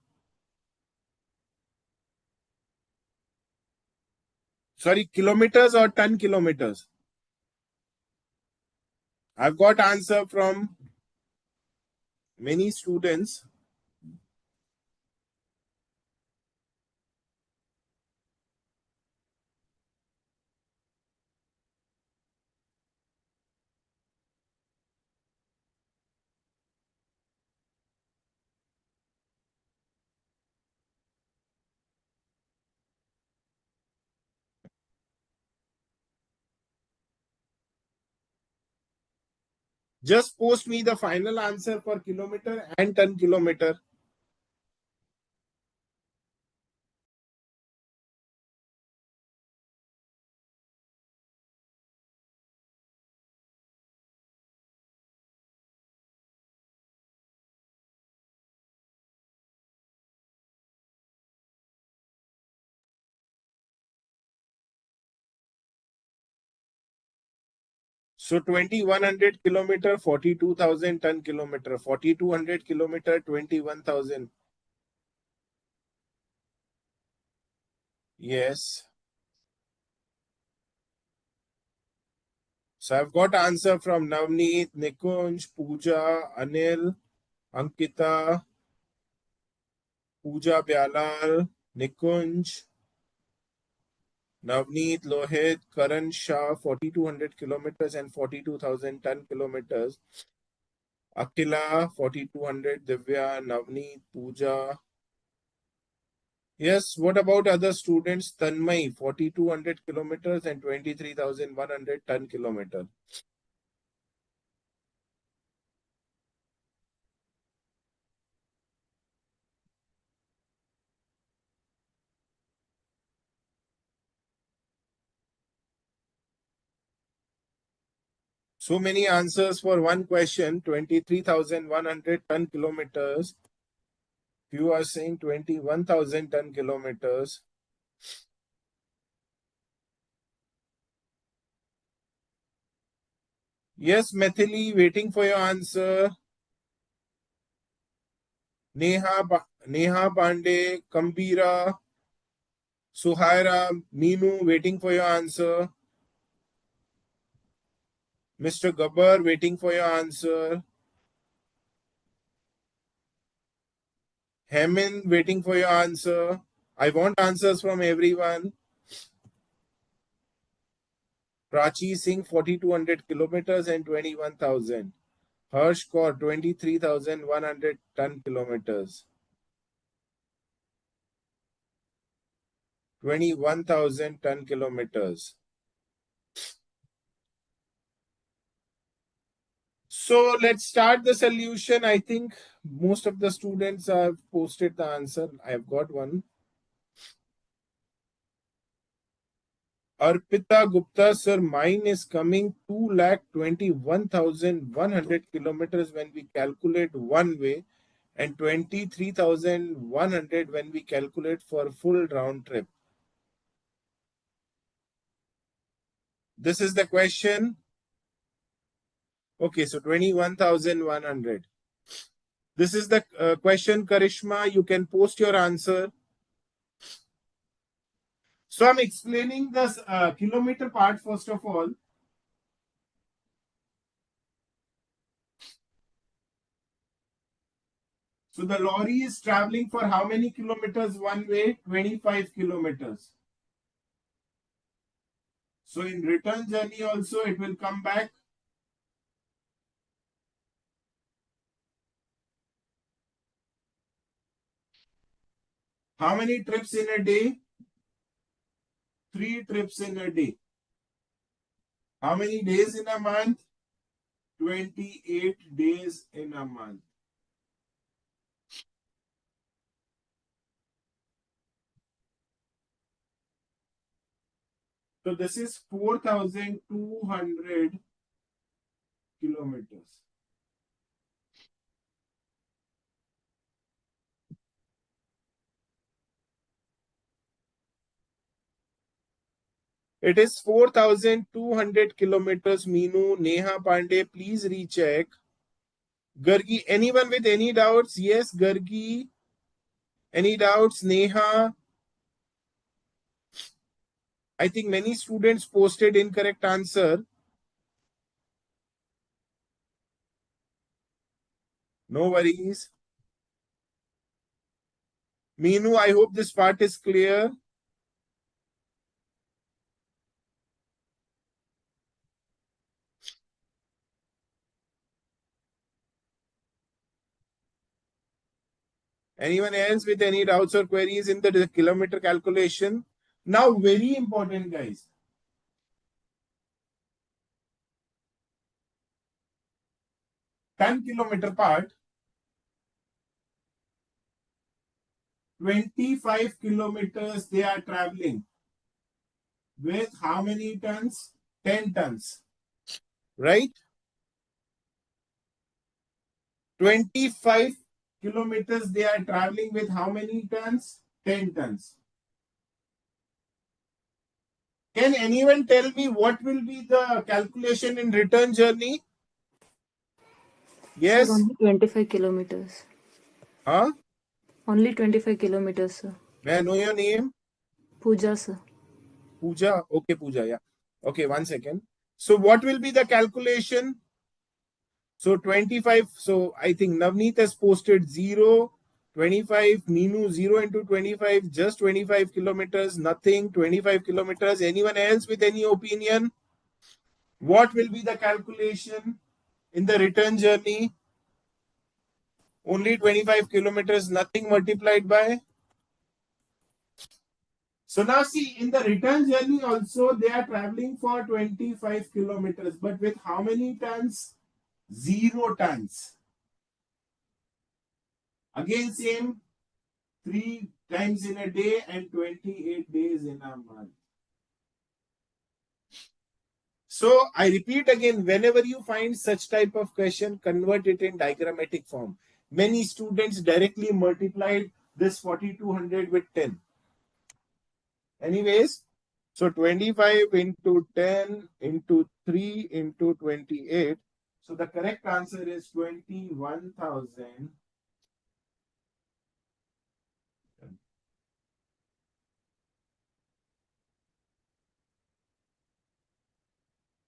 Sorry, kilometers or ton kilometers. I've got answer from many students. Just post me the final answer for kilometer and ton kilometer. So 2100 kilometer, 42,000 ton kilometer, 4200 kilometer, 21,000. Yes. So I've got answer from Navneet, Nikunj, Pooja, Anil, Ankita, Pooja Byalal, Nikunj, Navneet, Lohit, Karan Shah, 4200 kilometers and 42,000 ton kilometers. Akila, 4200, Divya, Navneet, Pooja. Yes, what about other students? Tanmay, 4200 kilometers and 23,100 ton kilometer. So many answers for one question, 23,100 ton kilometers. You are saying 21,000 ton kilometers. Yes, Methili, waiting for your answer. Neha Pandey, Kambira, Suhaira, Meenu, waiting for your answer. Mr. Gabbar, waiting for your answer. Hemin, waiting for your answer. I want answers from everyone. Prachi Singh, 4,200 kilometers and 21,000. Harsh Kaur, 23,100 ton kilometers. 21,000 ton kilometers. So let's start the solution. I think most of the students have posted the answer. I've got one. Arpita Gupta, sir, mine is coming 2,21,100 kilometers when we calculate one way and 23,100 when we calculate for full round trip. This is the question. Okay, so 21,100. This is the question, Karishma. You can post your answer. So I'm explaining the kilometer part first of all. So the lorry is traveling for how many kilometers one way? 25 kilometers. So in return journey also it will come back. How many trips in a day? 3 trips in a day. How many days in a month? 28 days in a month. So this is 4,200 kilometers. It is 4,200 kilometers. Meenu, Neha Pandey, please recheck. Gargi, anyone with any doubts? Yes, Gargi. Any doubts? Neha. I think many students posted incorrect answer. No worries. Meenu, I hope this part is clear. Anyone else with any doubts or queries in the kilometer calculation? Now, very important, guys. 10-kilometer part, 25 kilometers they are traveling with how many tons? 10 tons, right? 25 kilometers they are traveling with how many tons? 10 tons. Can anyone tell me what will be the calculation in return journey? Sir, Yes? only 25 kilometers. Huh? Only 25 kilometers, sir. May I know your name? Pooja, sir. Pooja? Okay, Pooja, yeah. Okay, 1 second. So what will be the calculation? So 25, so I think Navneet has posted 0, 25, Meenu 0 into 25, just 25 kilometers, nothing, 25 kilometers. Anyone else with any opinion? What will be the calculation in the return journey? Only 25 kilometers, nothing multiplied by. So now see, in the return journey also, they are traveling for 25 kilometers, but with how many tons? 0 tons. Again, same 3 times in a day and 28 days in a month. So I repeat again, whenever you find such type of question, convert it in diagrammatic form. Many students directly multiplied this 4,200 with 10. Anyways, so 25 into 10 into 3 into 28. So the correct answer is 21,000.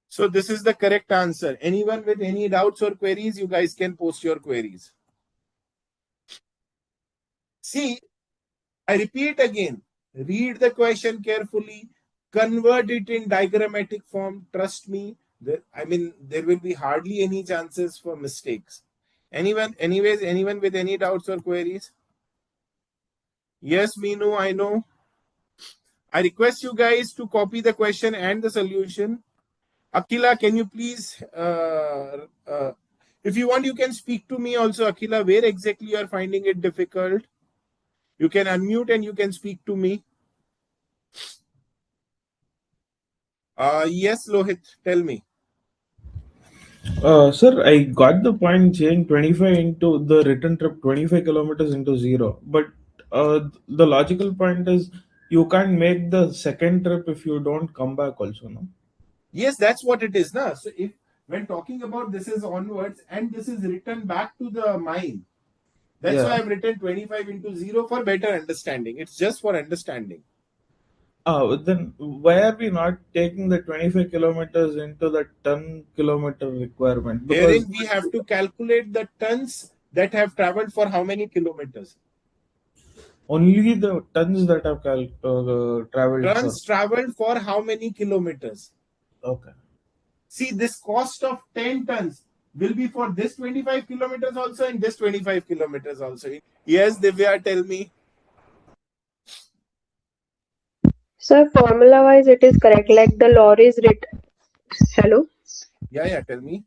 So this is the correct answer. Anyone with any doubts or queries, you guys can post your queries. See, I repeat again, read the question carefully, convert it in diagrammatic form. Trust me, there will be hardly any chances for mistakes. Anyone with any doubts or queries? Yes, Meenu, I know. I request you guys to copy the question and the solution. Akila, can you please, if you want, you can speak to me also, Akila, where exactly you are finding it difficult. You can unmute and you can speak to me. Yes, Lohit, tell me. Sir, I got the point saying 25 into the return trip, 25 kilometers into 0. But the logical point is you can't make the second trip if you don't come back also, no? Yes, that's what it is. Na? So if when talking about this is onwards and this is written back to the mine. That's why Yeah. I've written 25 into 0 for better understanding. It's just for understanding. Then why are we not taking the 25 kilometers into the ton kilometer requirement? Because Herein, we have to calculate the tons that have traveled for how many kilometers. only the tons that have traveled for. Tons traveled for how many kilometers. Okay. See, this cost of 10 tons will be for this 25 kilometers also and this 25 kilometers also. Yes, Divya, tell me. Sir, formula wise it is correct. Like the lorries written. Hello. Yeah, tell me.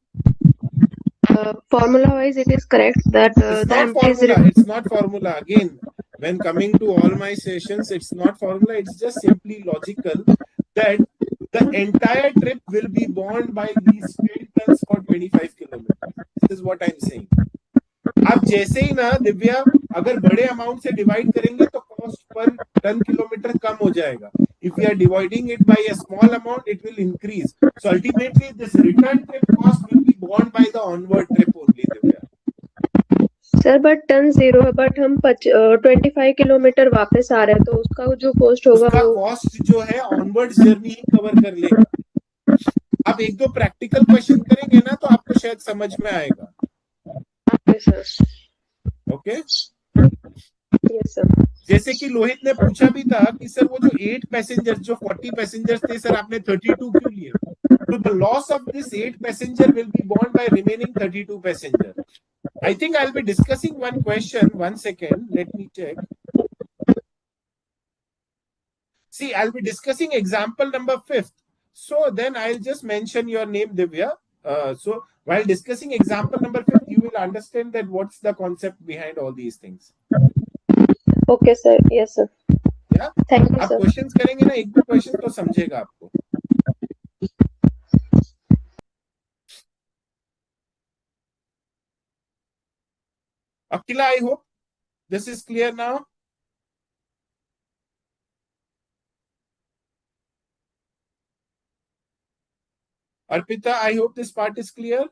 Formula wise it is correct that It's the not empties. formula. It's not formula. Again, when coming to all my sessions, it's not formula. It's just simply logical that the entire trip will be borne by these 10 tons for 25 kilometers. This is what I'm saying. आप जैसे ही ना दिव्या अगर बड़े amount से divide करेंगे तो cost per ton kilometre कम हो जाएगा. If we are dividing it by a small amount, it will increase. So ultimately, this return trip cost will be borne by the onward trip only, Divya. Sir but ton zero है but हम 25 kilometre वापस आ रहे हैं तो उसका जो cost होगा उसका वो. कॉस्ट जो है ऑनवर्ड्स जर्नी ही कवर कर लेगा. आप एक दो प्रैक्टिकल क्वेश्चन करेंगे ना तो आपको शायद समझ में आएगा. सर. ओके. Yes sir. जैसे कि लोहित ने पूछा भी था कि सर वो जो 8 पैसेंजर्स जो 40 पैसेंजर्स थे सर आपने 32 क्यों लिए. तो the loss of this 8 passenger will be borne by remaining 32 passenger. I think I'll be discussing one question. 1 second, let me check. See, I'll be discussing example number 5th. So then I'll just mention your name, Divya. So while discussing example number 5th, you will understand that what's the concept behind all these things. Okay sir. Yes sir. Yeah. Thank you आप sir. Questions करेंगे ना एक दो question तो समझेगा आपको. Akila, I hope this is clear now. Arpita, I hope this part is clear.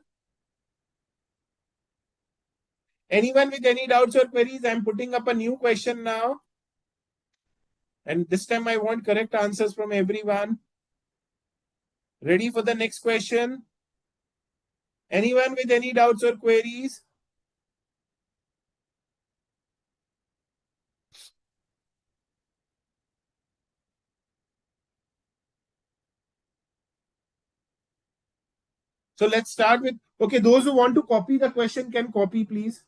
Anyone with any doubts or queries? I'm putting up a new question now. And this time I want correct answers from everyone. Ready for the next question? Anyone with any doubts or queries? So let's start with, okay, those who want to copy the question can copy, please.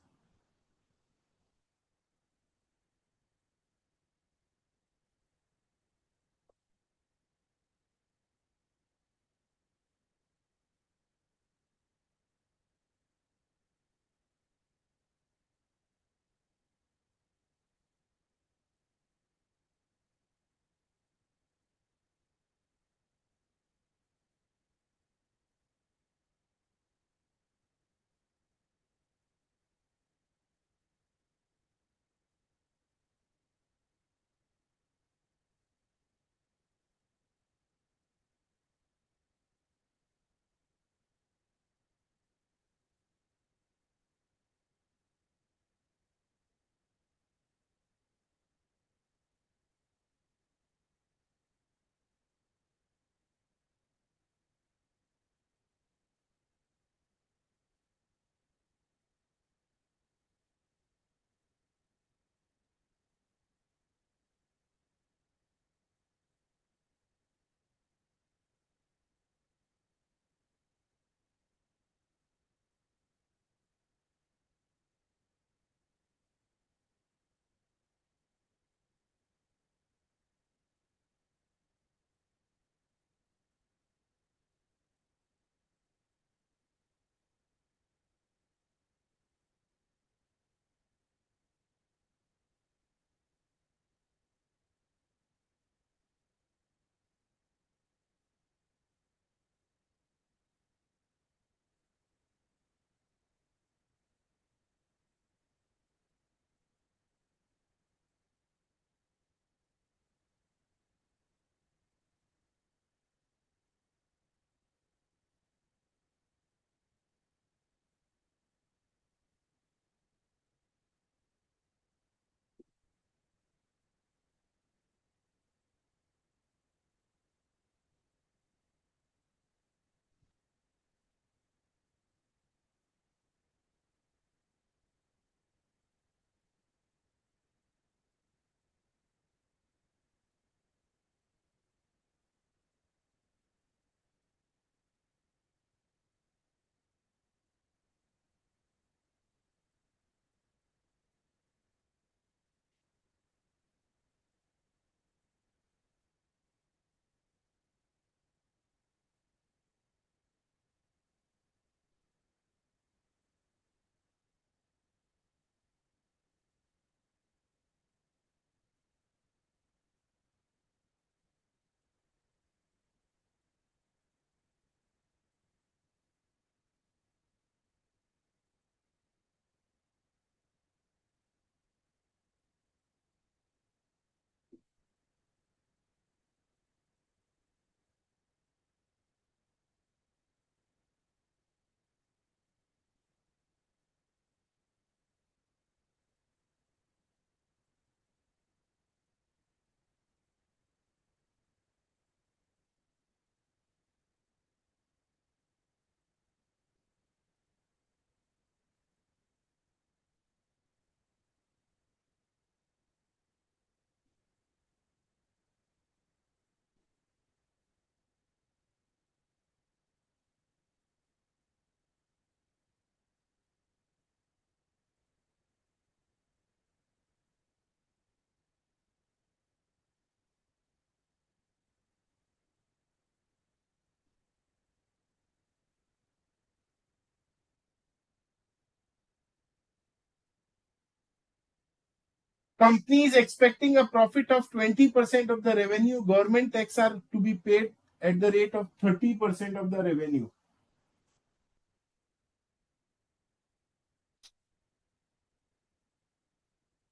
Company is expecting a profit of 20% of the revenue. Government tax are to be paid at the rate of 30% of the revenue.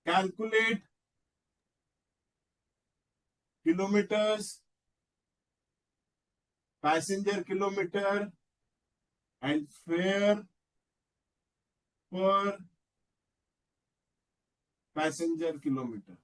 Calculate kilometers, passenger kilometer, and fare per passenger kilometer.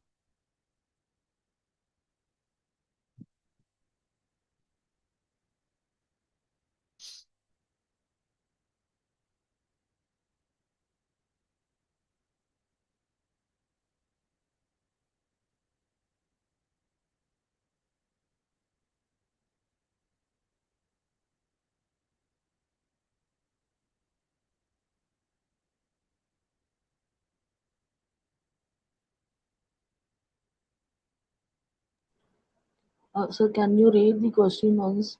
Sir, can you read the question once?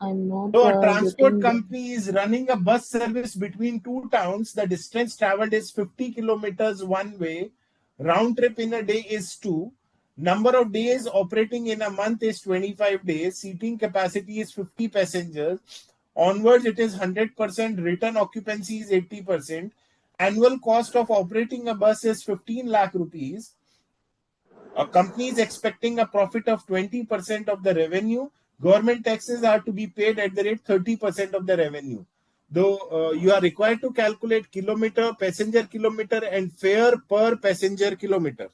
I'm not So a transport getting. company is running a bus service between two towns. The distance traveled is 50 kilometers one way. Round trip in a day is 2. Number of days operating in a month is 25 days. Seating capacity is 50 passengers. Onwards, it is 100%. Return occupancy is 80%. Annual cost of operating a bus is 15 lakh rupees. A company is expecting a profit of 20% of the revenue. Government taxes are to be paid at the rate 30% of the revenue. Though you are required to calculate kilometer, passenger kilometer, and fare per passenger kilometer.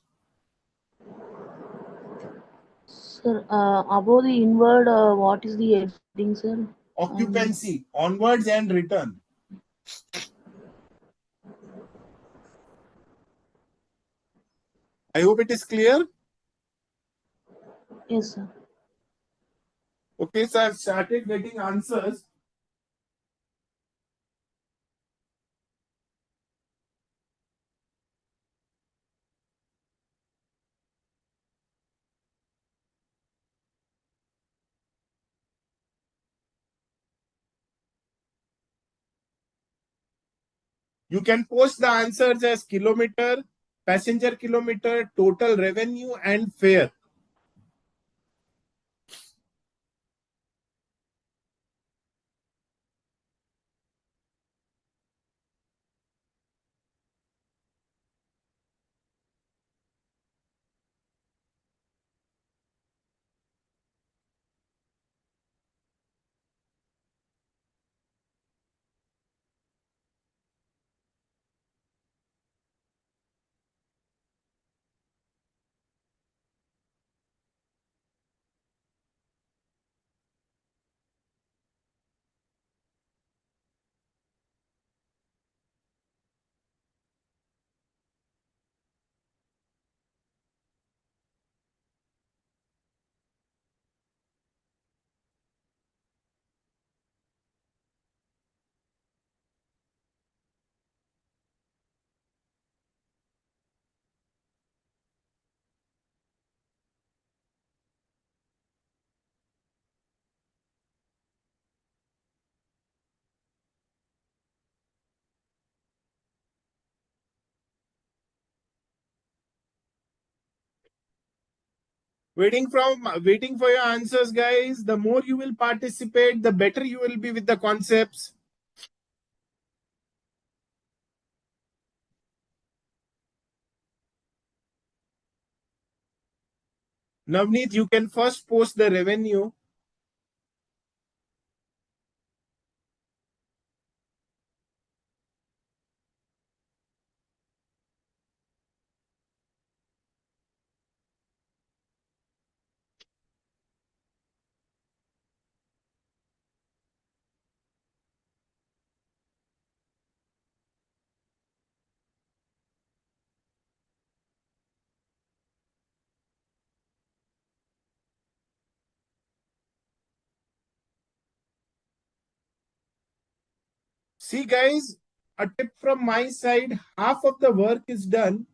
Sir, above the inward, what is the heading, sir? Occupancy, onwards and return. I hope it is clear. Yes, sir. Okay, so I've started getting answers. You can post the answers as kilometer, passenger kilometer, total revenue, and fare. Waiting for your answers, guys. The more you will participate, the better you will be with the concepts. Navneet, you can first post the revenue. See, guys, a tip from my side, half of the work is done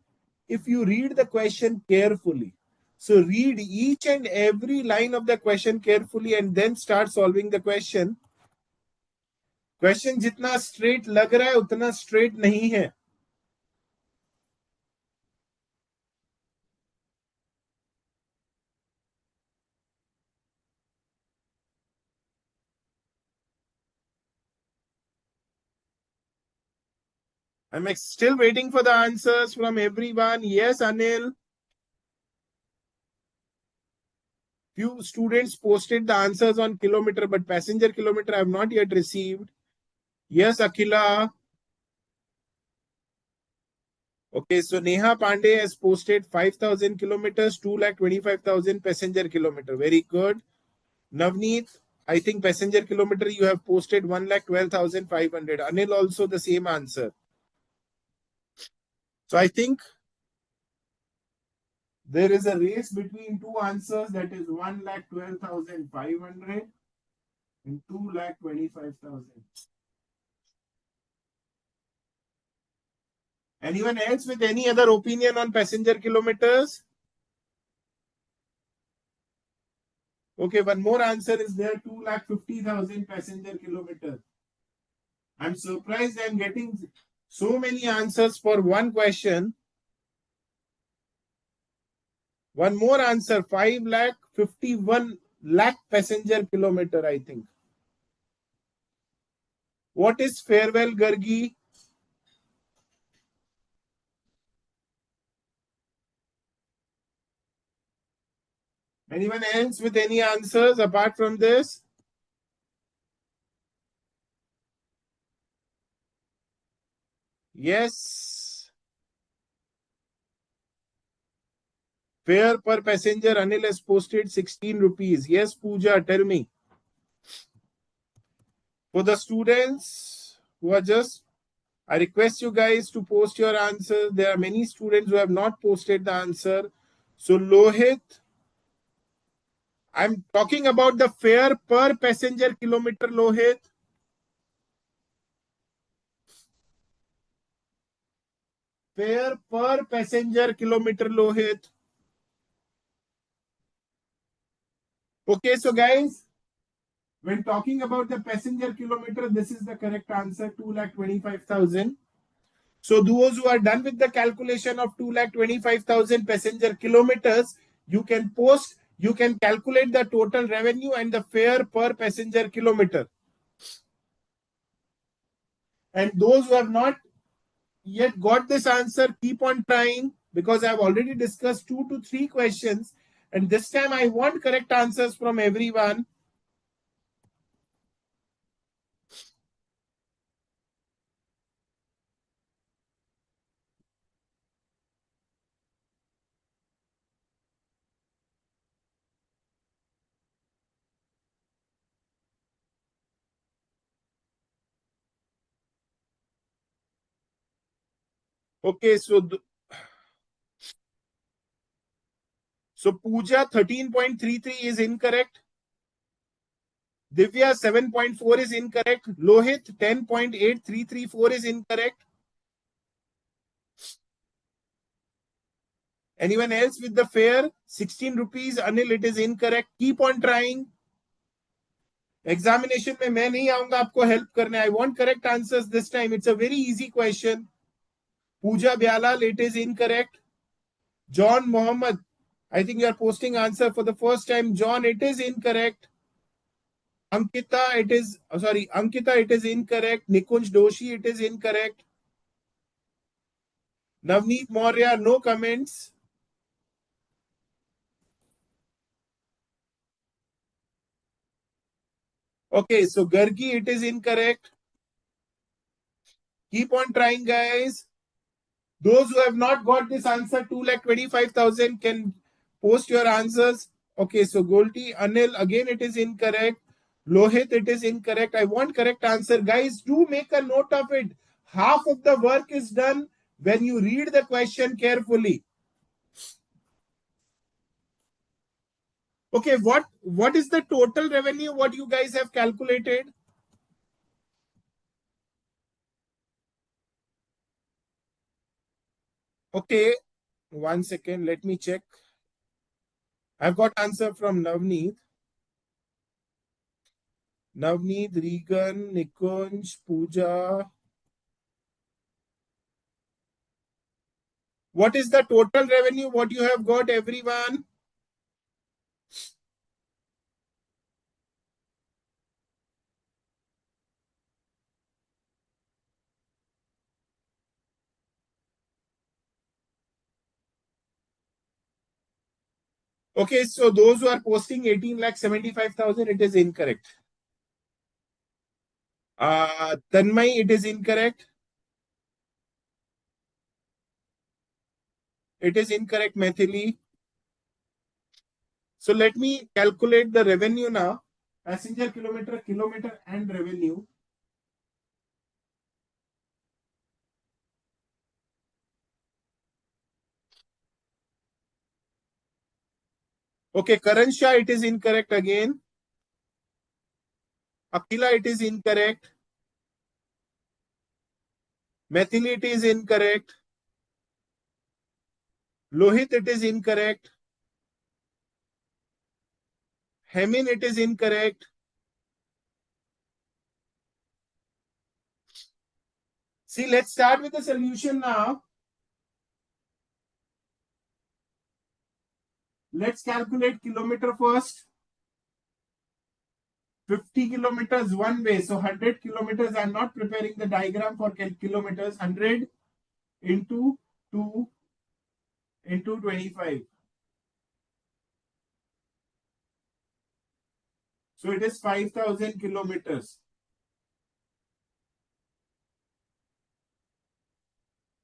if you read the question carefully. So read each and every line of the question carefully and then start solving the question. Question जितना straight लग रहा है उतना straight नहीं है. I'm still waiting for the answers from everyone. Yes, Anil. Few students posted the answers on kilometer, but passenger kilometer I have not yet received. Yes, Akhila. Okay, so Neha Pandey has posted 5,000 kilometers, 2,25,000 passenger kilometer. Very good. Navneet, I think passenger kilometer you have posted 1,12,500. Anil also the same answer. So I think there is a race between two answers, that is 1,12,500 and 2,25,000. Anyone else with any other opinion on passenger kilometers? Okay, one more answer is there, 2,50,000 passenger kilometers. I'm surprised I'm getting so many answers for one question. One more answer, 5,51,000 passenger kilometer, I think. What is farewell, Gargi? Anyone else with any answers apart from this? Yes. Fare per passenger, Anil has posted 16 rupees. Yes, Pooja, tell me. For the students who are just, I request you guys to post your answers. There are many students who have not posted the answer. So Lohit, I'm talking about the fare per passenger kilometer, Lohit. Fare per passenger kilometer, Lohit. Okay, so guys, when talking about the passenger kilometer, this is the correct answer, 2,25,000. So those who are done with the calculation of 2,25,000 passenger kilometers, you can post, you can calculate the total revenue and the fare per passenger kilometer. And those who have not yet got this answer, keep on trying, because I've already discussed 2 to 3 questions. And this time I want correct answers from everyone. Okay, so Pooja 13.33 is incorrect. Divya 7.4 is incorrect. Lohit 10.8334 is incorrect. Anyone else with the fare? 16 rupees. Anil, it is incorrect. Keep on trying. Examination में मैं नहीं आऊंगा आपको help करने. I want correct answers this time. It's a very easy question. Pooja Byalal, it is incorrect. John Mohammed, I think you are posting answer for the first time. John, it is incorrect. Ankita, it is incorrect. Nikunj Doshi, it is incorrect. Navneet Maurya, no comments. Okay, so Gargi, it is incorrect. Keep on trying, guys. Those who have not got this answer, 2,25,000 can post your answers. Okay, so Golti, Anil, again it is incorrect. Lohit, it is incorrect. I want correct answer. Guys, do make a note of it. Half of the work is done when you read the question carefully. Okay, what is the total revenue what you guys have calculated? Okay, one second, let me check. I've got answer from Navneet. Navneet, Regan, Nikunj, Pooja. What is the total revenue what you have got, everyone? Okay, so those who are posting 18,75,000, it is incorrect. Tanmay, it is incorrect. It is incorrect, Maithili. So let me calculate the revenue now. Passenger kilometer and revenue. Okay, Karan Shah, it is incorrect again. Akila, it is incorrect. Maithili, it is incorrect. Lohit, it is incorrect. Hemin, it is incorrect. See, let's start with the solution now. Let's calculate kilometer first. 50 kilometers one way. So 100 kilometers. I'm not preparing the diagram for kilometers. 100 into 2 into 25. So it is 5,000 kilometers.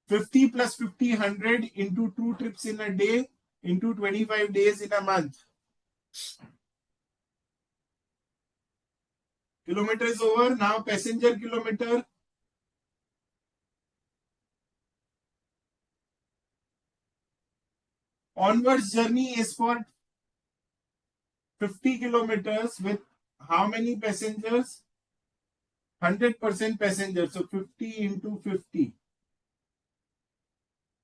50 plus 50, 100 into 2 trips in a day into 25 days in a month. Kilometer is over. Now passenger kilometer. Onwards journey is for 50 kilometers with how many passengers? 100% passengers. So 50 into 50.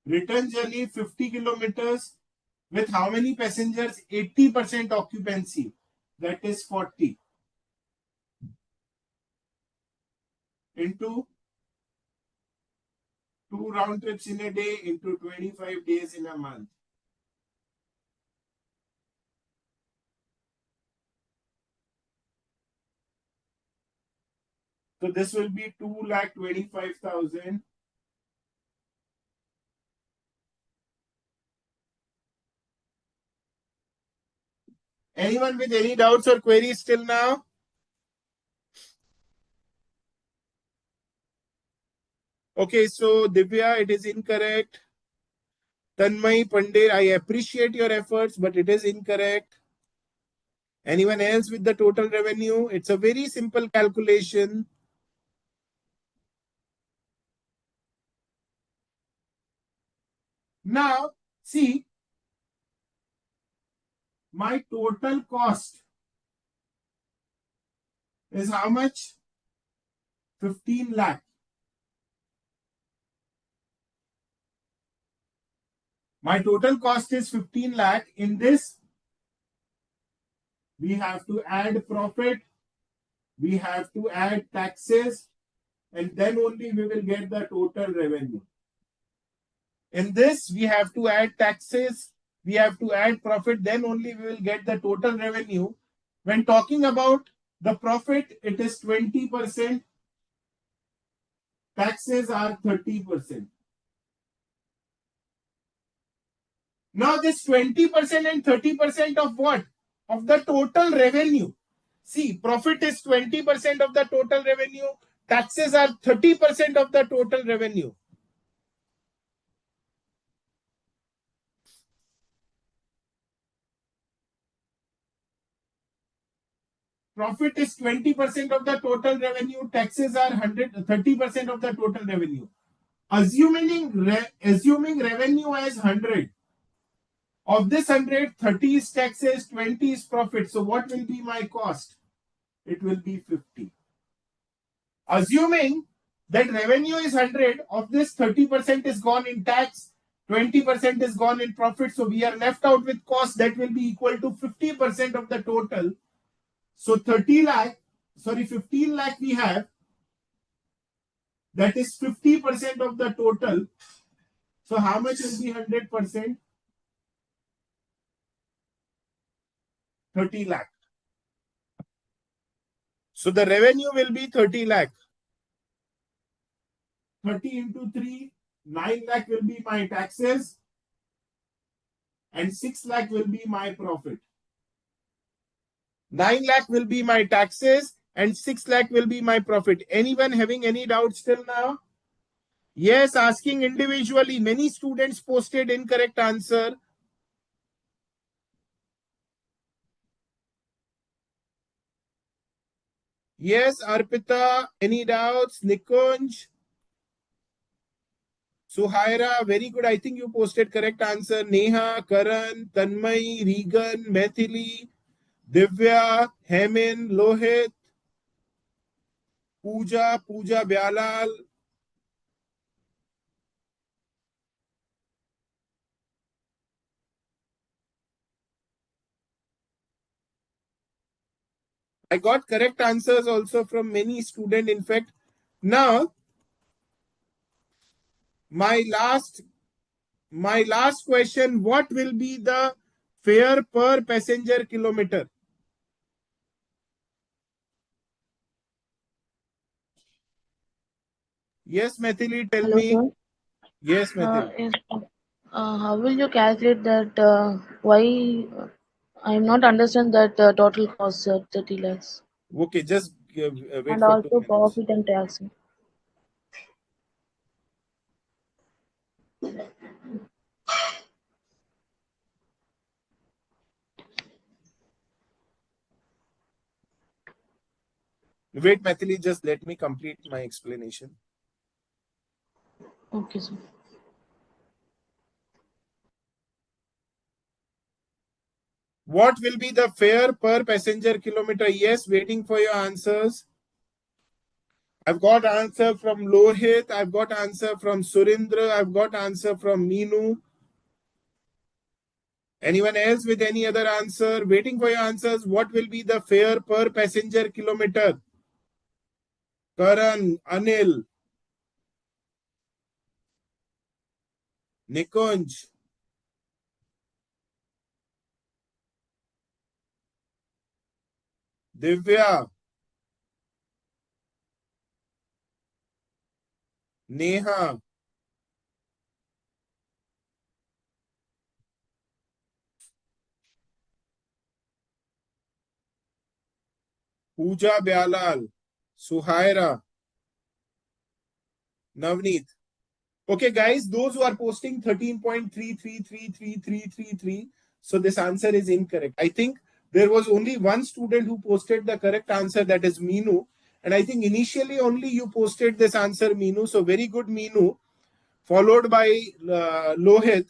Return journey 50 kilometers with how many passengers? 80% occupancy. That is 40 into 2 round trips in a day into 25 days in a month. So this will be 2,25,000. Anyone with any doubts or queries till now? Okay, so Divya, it is incorrect. Tanmay Pandey, I appreciate your efforts, but it is incorrect. Anyone else with the total revenue? It's a very simple calculation. Now, see, my total cost is how much? 15 lakh. My total cost is 15 lakh. In this, we have to add profit, we have to add taxes, and then only we will get the total revenue. In this, we have to add taxes, we have to add profit, then only we will get the total revenue. When talking about the profit, it is 20%, taxes are 30%. Now this 20% and 30% of what? Of the total revenue. See, profit is 20% of the total revenue, taxes are 30% of the total revenue. Profit is 20% of the total revenue, taxes are 30% of the total revenue. Assuming revenue as 100, of this 100, 30 is taxes, 20 is profit. So what will be my cost? It will be 50. Assuming that revenue is 100, of this 30% is gone in tax, 20% is gone in profit. So we are left out with cost that will be equal to 50% of the total. So 15 lakh we have. That is 50% of the total. So how much will be 100%? 30 lakh. So the revenue will be 30 lakh. 30 into 3, 9 lakh will be my taxes. and 6 lakh will be my profit. 9 lakh will be my taxes and 6 lakh will be my profit. Anyone having any doubts till now? Yes, asking individually. Many students posted incorrect answer. Yes, Arpita, any doubts? Nikunj, Suhaira, very good. I think you posted correct answer. Neha, Karan, Tanmay, Regan, Methili, Divya, Hemin, Lohit, Pooja Byalal. I got correct answers also from many students. In fact, now my last question, what will be the fare per passenger kilometer? Yes, Methili, tell Hello, me. sir. Yes, Methili. Yes. How will you calculate that? Why? I am not understand that total cost, sir, 30 lakhs, Okay, just wait and for 2 also minutes. profit and tax. Wait, Methili, just let me complete my explanation. Okay, sir. What will be the fare per passenger kilometer? Yes, waiting for your answers. I've got answer from Lohit. I've got answer from Surindra. I've got answer from Meenu. Anyone else with any other answer? Waiting for your answers. What will be the fare per passenger kilometer? Karan, Anil, Nikunj, Divya, Neha, Pooja Byalal, Suhaira, Navneet. Okay, guys, those who are posting 13.33333333, so this answer is incorrect. I think there was only one student who posted the correct answer, that is Meenu. And I think initially only you posted this answer, Meenu. So very good, Meenu. Followed by Lohit.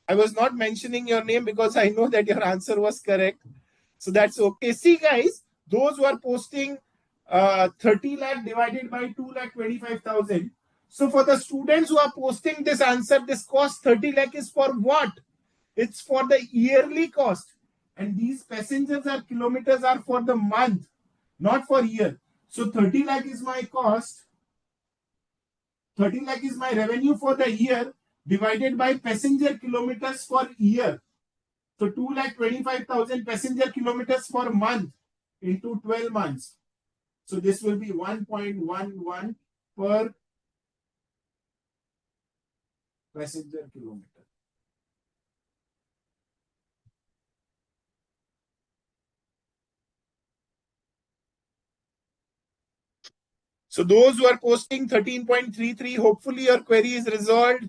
I was not mentioning your name because I know that your answer was correct. So that's okay. See, guys, those who are posting 30 lakh divided by 2 lakh 25,000. So for the students who are posting this answer, this cost 30 lakh is for what? It's for the yearly cost. And these passengers or kilometers are for the month, not for year. So 30 lakh is my cost. 30 lakh is my revenue for the year divided by passenger kilometers for year. So 2,25,000 passenger kilometers per month into 12 months. So this will be 1.11 per passenger kilometer. So those who are posting 13.33, hopefully your query is resolved.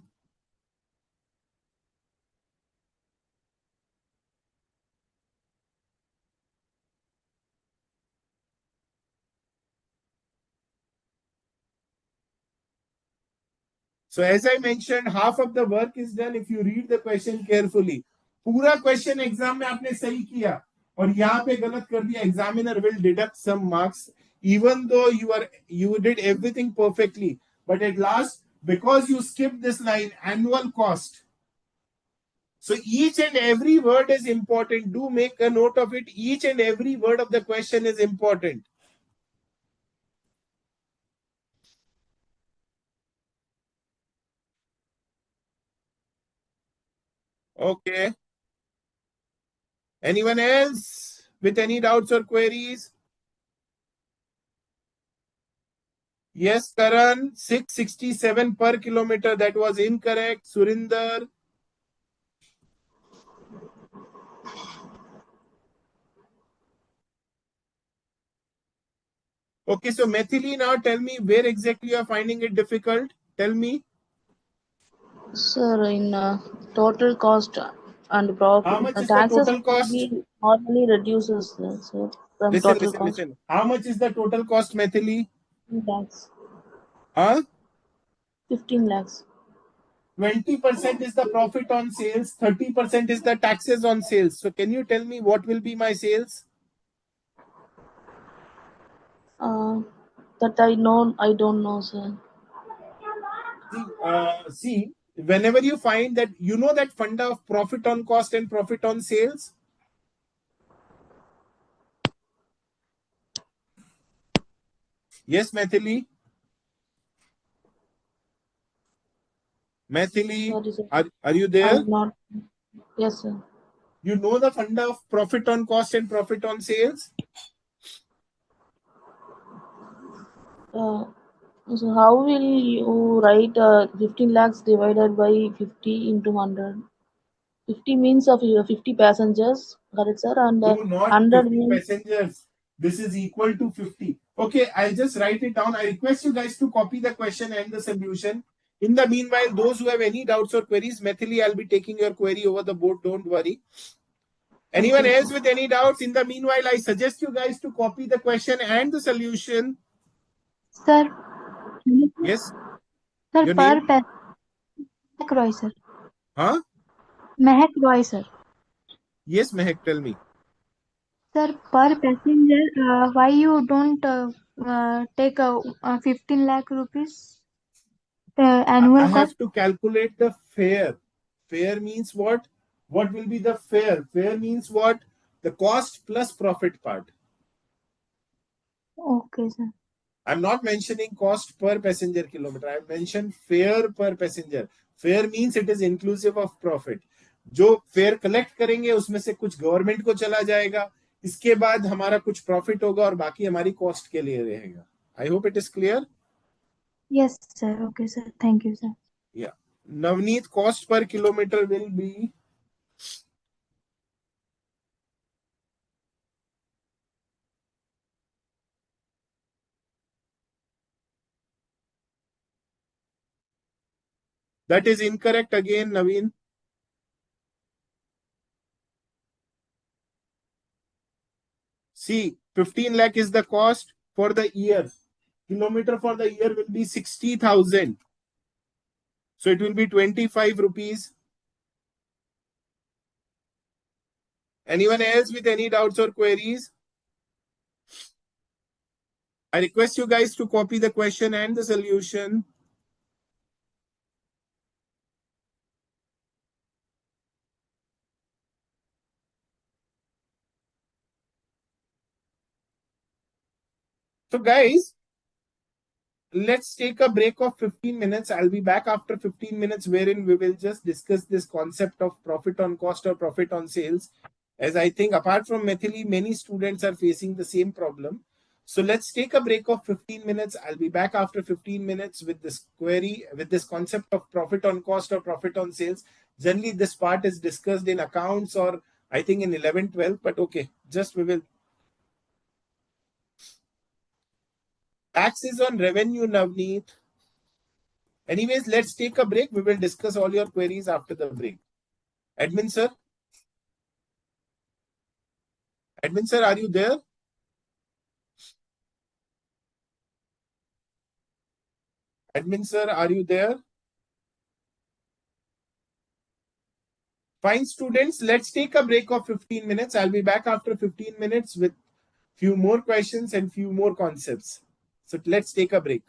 So as I mentioned, half of the work is done if you read the question carefully. पूरा question exam में आपने सही किया और यहाँ पे गलत कर दिया, examiner will deduct some marks even though you did everything perfectly, but at last because you skipped this line, annual cost. So each and every word is important. Do make a note of it. Each and every word of the question is important. Okay. Anyone else with any doubts or queries? Yes, Karan, 667 per kilometer. That was incorrect. Surinder, Okay, so Methili, now tell me where exactly you are finding it difficult. Tell me. Sir, in total cost and How profit, much is the taxes total will cost? be normally reduces, sir, from Listen, total listen, cost. listen. How much is the total cost, Methili? 15 lakhs. Huh? 15 lakhs. 20% is the profit on sales, 30% is the taxes on sales. So can you tell me what will be my sales? That I know, I don't know, sir. See, whenever you find that, you know that funda of profit on cost and profit on sales. Yes, Methili. Methili, Sorry, sir. are you there? I'm not. Yes, sir. You know the funda of profit on cost and profit on sales? Uh, so how will you write 15 lakhs divided by 50 into 100? 50 means of 50 passengers, correct, sir? And No, not 100 50 means. passengers. This is equal to 50. Okay, I'll just write it down. I request you guys to copy the question and the solution. In the meanwhile, those who have any doubts or queries, Methili, I'll be taking your query over the board. Don't worry. Anyone Okay, else sir. with any doubts? In the meanwhile, I suggest you guys to copy the question and the solution. Sir, Yes, sir, your name? Mehak Roy, sir. Huh? Mehak Roy, sir. Yes, Mehak, tell me. Sir, per passenger, why you don't take 15 lakh rupees I annual cost? have to calculate the fare. Fare means what? What will be the fare? Fare means what? The cost plus profit part. Okay, sir. I'm not mentioning cost per passenger kilometer. I mentioned fare per passenger. Fare means it is inclusive of profit. जो fair collect करेंगे उसमें से कुछ government को चला जाएगा, इसके बाद हमारा कुछ प्रॉफिट होगा और बाकी हमारी कॉस्ट के लिए रहेगा. आई hope it is clear. Yes, sir. Okay, sir. Thank you, sir. Yeah. Navneet, cost per kilometer will be that is incorrect again, Naveen. See, 15 lakh is the cost for the year. Kilometer for the year will be 60,000. So it will be 25 rupees. Anyone else with any doubts or queries? I request you guys to copy the question and the solution. So guys, let's take a break of 15 minutes. I'll be back after 15 minutes, wherein we will just discuss this concept of profit on cost or profit on sales. As I think, apart from Methili, many students are facing the same problem. So let's take a break of 15 minutes. I'll be back after 15 minutes with this query, with this concept of profit on cost or profit on sales. Generally, this part is discussed in accounts or I think in 11, 12, but okay, just we will. Tax is on revenue, Navneet. Anyways, let's take a break. We will discuss all your queries after the break. Admin sir? Admin sir, are you there? Admin sir, are you there? Fine, students. Let's take a break of 15 minutes. I'll be back after 15 minutes with few more questions and few more concepts. So let's take a break.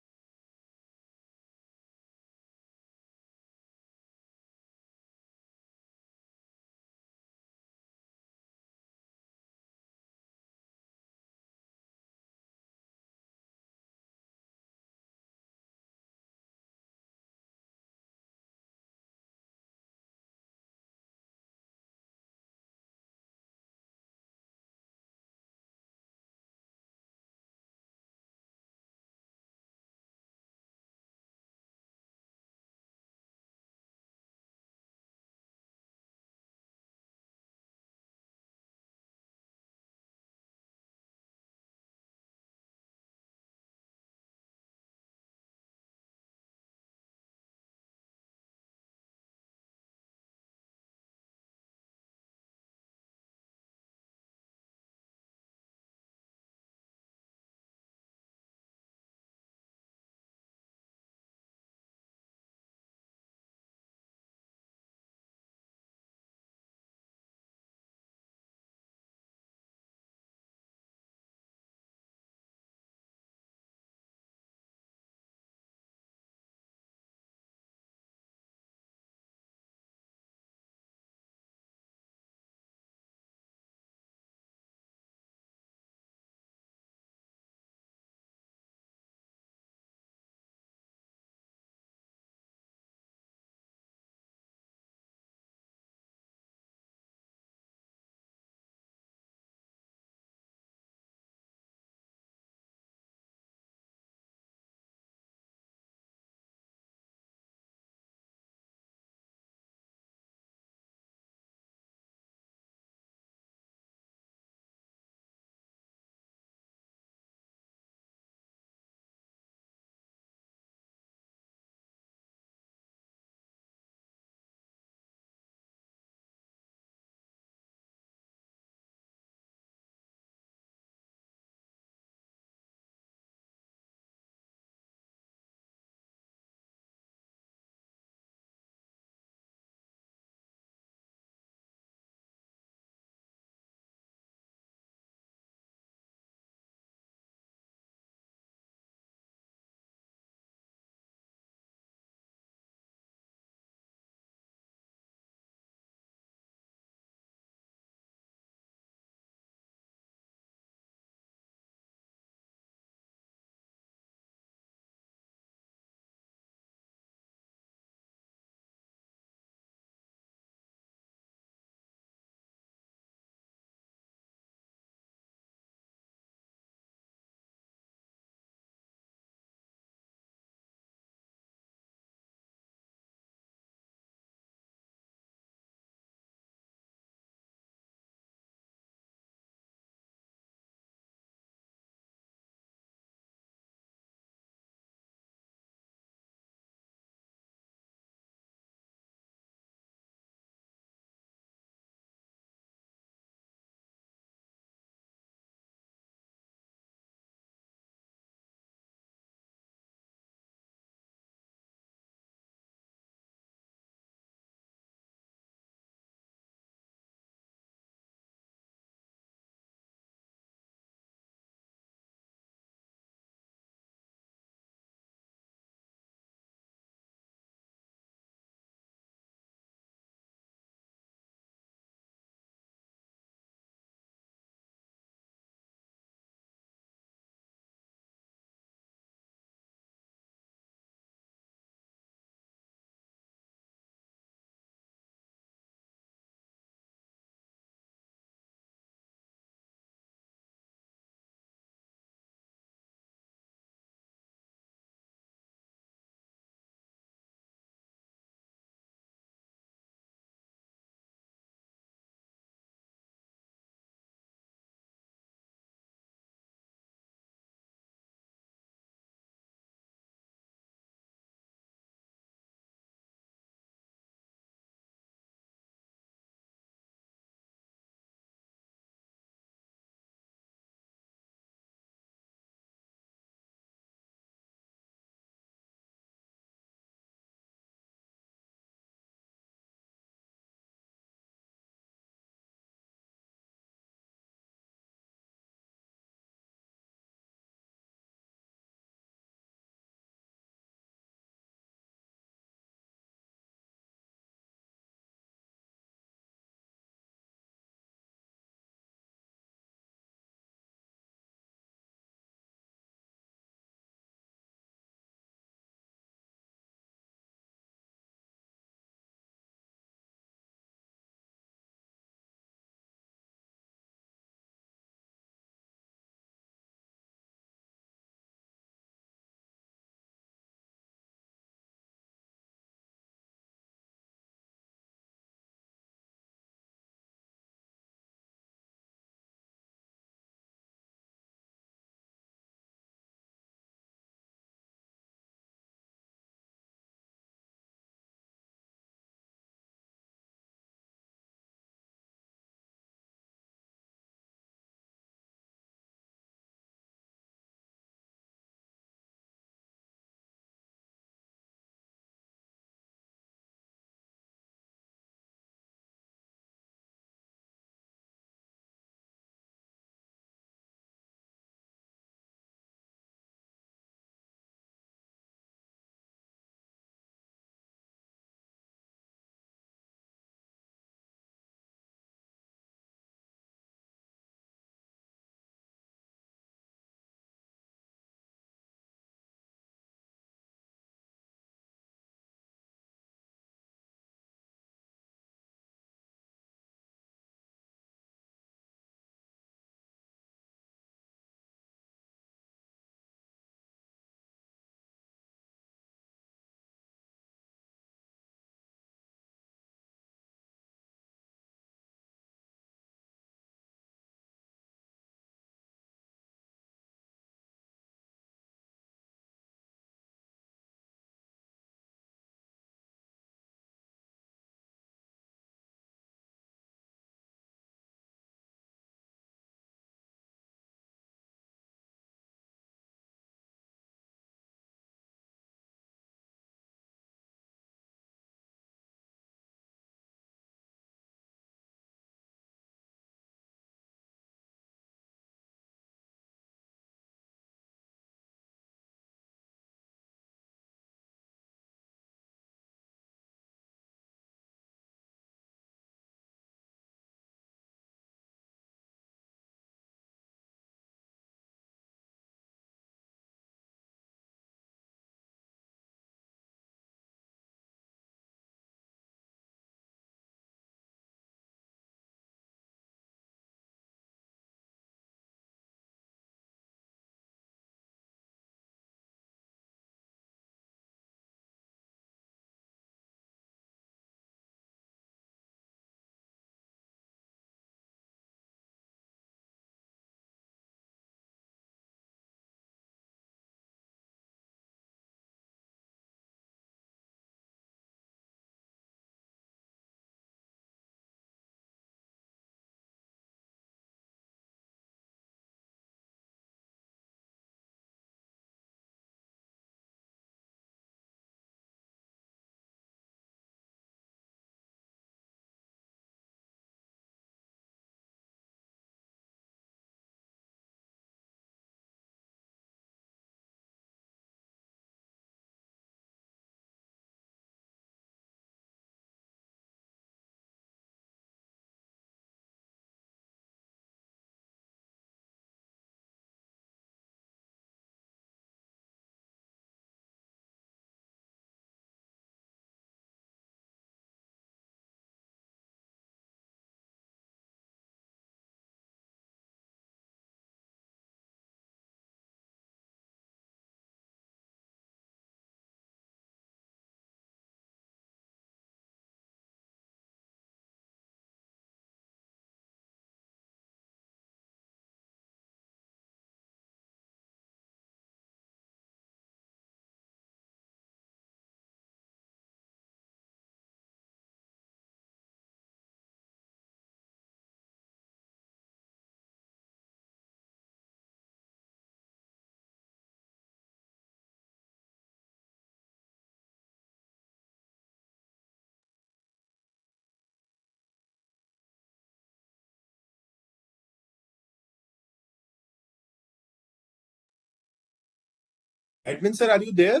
Admin sir, are you there?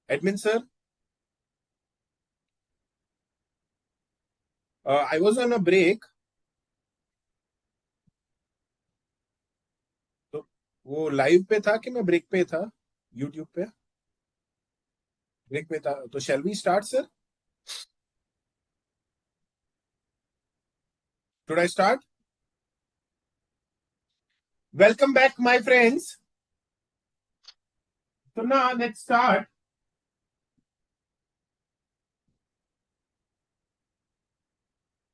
Admin sir? I was on a break. तो वो live पे था कि मैं break पे था? YouTube पे break पे था. तो shall we start, sir? Should I start? Welcome back, my friends. So now let's start.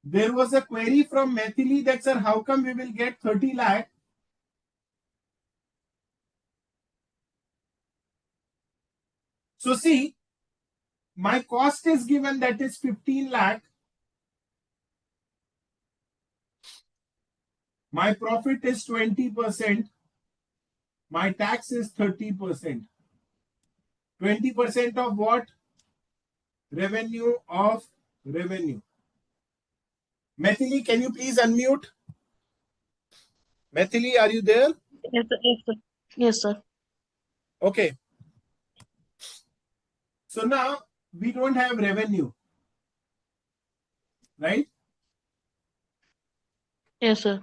There was a query from Maithili that, sir, how come we will get 30 lakh? So see, my cost is given, that is 15 lakh. My profit is 20%. My tax is 30%. 20% of what? Revenue of revenue. Maithili, can you please unmute? Maithili, are you there? Yes, sir. Yes, sir. Yes, sir. Okay. So now we don't have revenue, right? Yes, sir.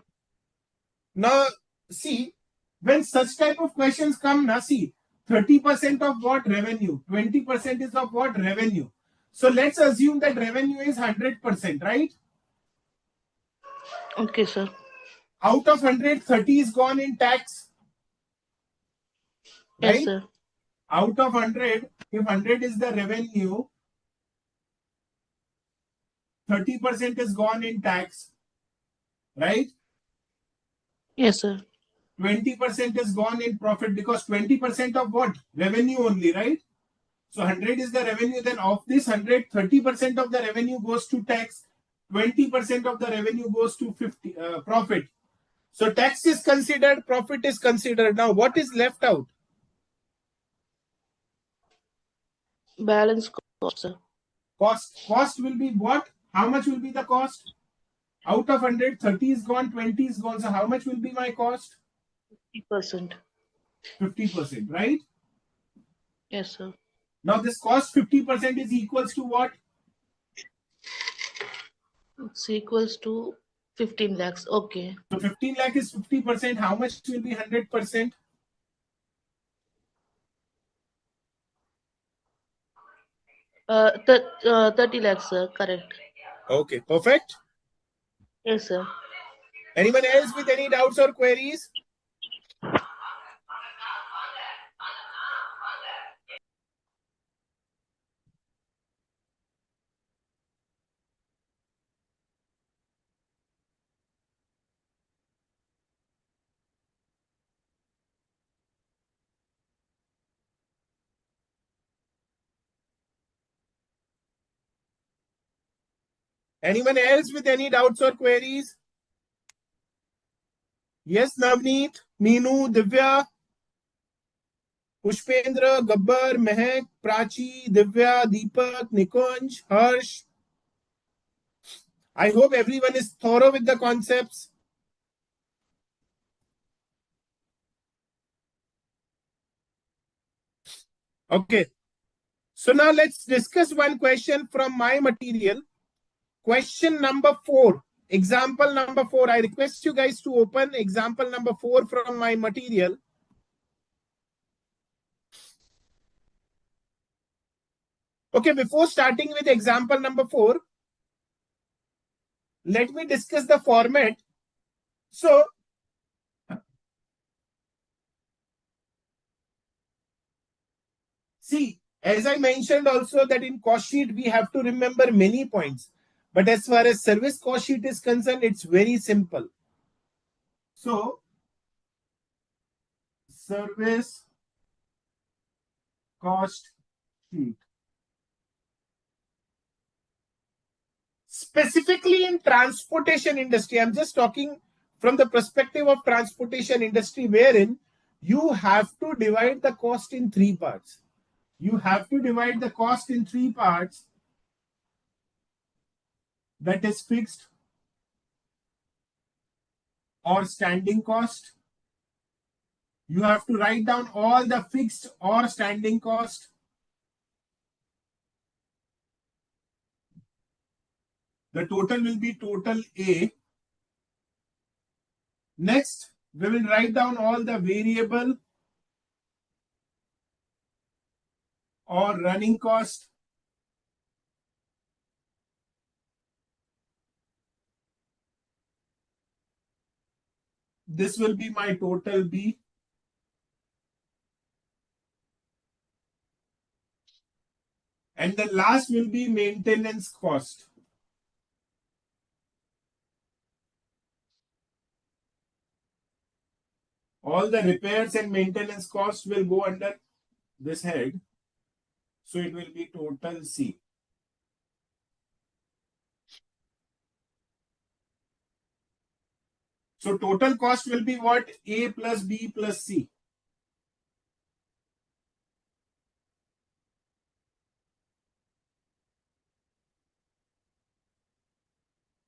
Now, see, when such type of questions come, now see, 30% of what? Revenue. 20% is of what? Revenue. So let's assume that revenue is 100%, right? Okay, sir. Out of 100, 30 is gone in tax, Yes, right? sir. Out of 100, if 100 is the revenue, 30% is gone in tax, right? Yes, sir. 20% is gone in profit, because 20% of what? Revenue only, right? So 100 is the revenue. Then of this 100, 30% of the revenue goes to tax. 20% of the revenue goes to profit. So tax is considered, profit is considered. Now what is left out? Balance cost, sir. Cost. Cost will be what? How much will be the cost? Out of 100, 30 is gone, 20 is gone. So how much will be my cost? 50%. 50%, right? Yes, sir. Now this cost 50% is equals to what? It's equals to 15 lakhs. Okay. So 15 lakh is 50%. How much will be 100%? 30 lakhs, sir. Correct. Okay, perfect. Yes, sir. Anyone else with any doubts or queries? Anyone else with any doubts or queries? Yes, Navneet, Meenu, Divya, Pushpendra, Gabbar, Mehak, Prachi, Divya, Deepak, Nikunj, Harsh. I hope everyone is thorough with the concepts. Okay. So now let's discuss one question from my material. Question number 4. Example number 4. I request you guys to open example number 4 from my material. Okay, before starting with example number 4, let me discuss the format. So, see, as I mentioned also that in cost sheet, we have to remember many points. But as far as service cost sheet is concerned, it's very simple. So, service cost sheet. Specifically in transportation industry, I'm just talking from the perspective of transportation industry, wherein you have to divide the cost in 3 parts. You have to divide the cost in 3 parts. That is fixed or standing cost, You have to write down all the fixed or standing cost. The total will be total A. Next, we will write down all the variable or running cost. This will be my total B. And the last will be maintenance cost. All the repairs and maintenance cost will go under this head. So it will be total C. So total cost will be what? A plus B plus C.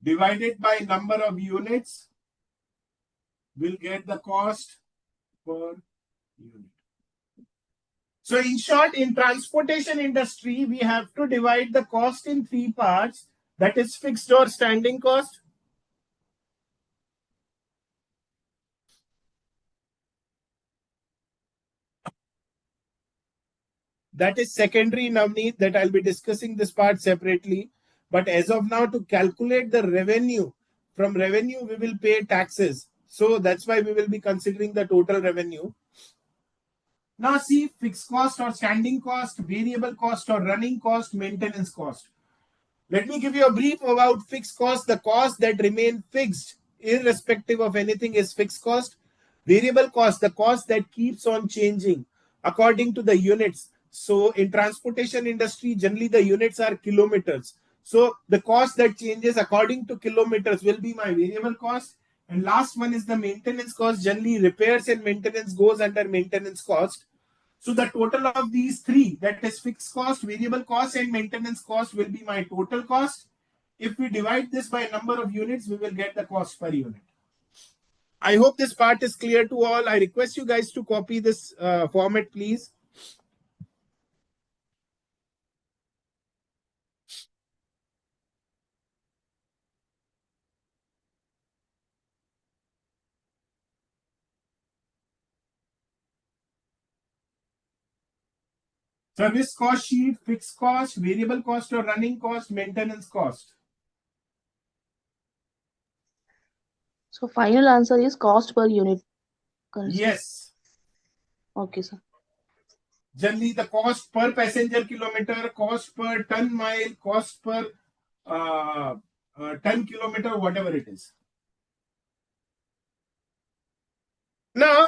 Divided by number of units, we'll get the cost per unit. So in short, in transportation industry, we have to divide the cost in three parts. That is fixed or standing cost, that is secondary, Navneet, that I'll be discussing this part separately. But as of now, to calculate the revenue, from revenue, we will pay taxes. So that's why we will be considering the total revenue. Now see, fixed cost or standing cost, variable cost or running cost, maintenance cost. Let me give you a brief about fixed cost. The cost that remain fixed, irrespective of anything, is fixed cost. Variable cost, the cost that keeps on changing according to the units. So in transportation industry, generally the units are kilometers. So the cost that changes according to kilometers will be my variable cost. And last one is the maintenance cost. Generally repairs and maintenance goes under maintenance cost. So the total of these three, that is fixed cost, variable cost, and maintenance cost, will be my total cost. If we divide this by number of units, we will get the cost per unit. I hope this part is clear to all. I request you guys to copy this format, please. Service cost sheet, fixed cost, variable cost or running cost, maintenance cost. So final answer is cost per unit. Correct. Yes. Okay, sir. Generally, the cost per passenger kilometer, cost per ton mile, cost per ton kilometer, whatever it is. Now,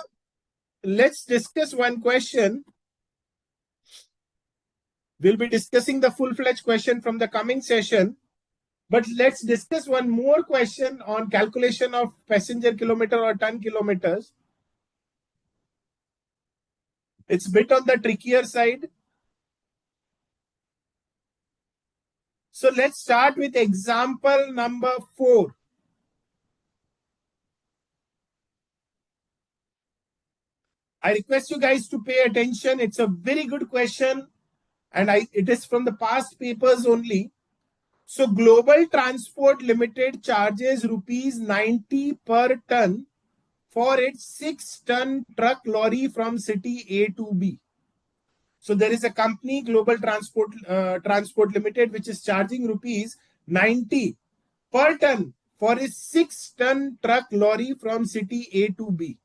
let's discuss one question. We'll be discussing the full-fledged question from the coming session. But let's discuss one more question on calculation of passenger kilometer or ton kilometers. It's a bit on the trickier side. So let's start with example number 4. I request you guys to pay attention. It's a very good question, and it is from the past papers only. So Global Transport Limited charges rupees 90 per ton for its 6-ton truck lorry from city A to B. So there is a company, Global Transport Limited, which is charging rupees 90 per ton for its 6-ton truck lorry from city A to B.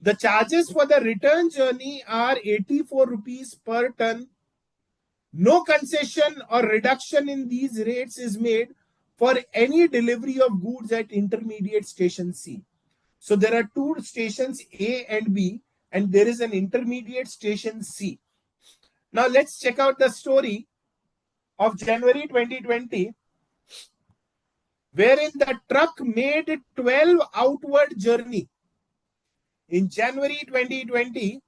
The charges for the return journey are 84 rupees per ton. No concession or reduction in these rates is made for any delivery of goods at intermediate station C. So there are two stations A and B, and there is an intermediate station C. Now let's check out the story of January 2020, wherein the truck made 12 outward journey. In January 2020,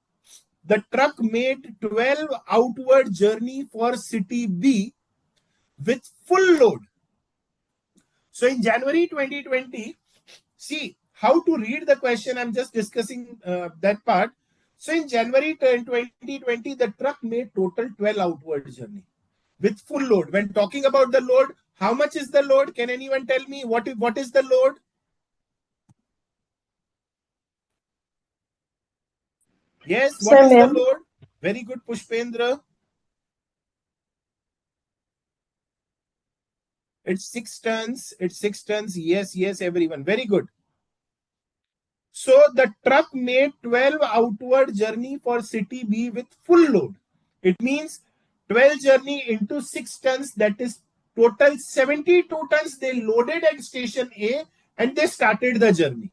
the truck made 12 outward journey for city B with full load. So in January 2020, see, how to read the question. I'm just discussing that part. So in January 2020, the truck made total 12 outward journey with full load. When talking about the load, how much is the load? Can anyone tell me what is the load? Yes, what is the load? Very good, Pushpendra. It's 6 tons. It's 6 tons. Yes, yes, everyone. Very good. So the truck made 12 outward journey for city B with full load. It means 12 journey into 6 tons. That is total 72 tons they loaded at station A and they started the journey.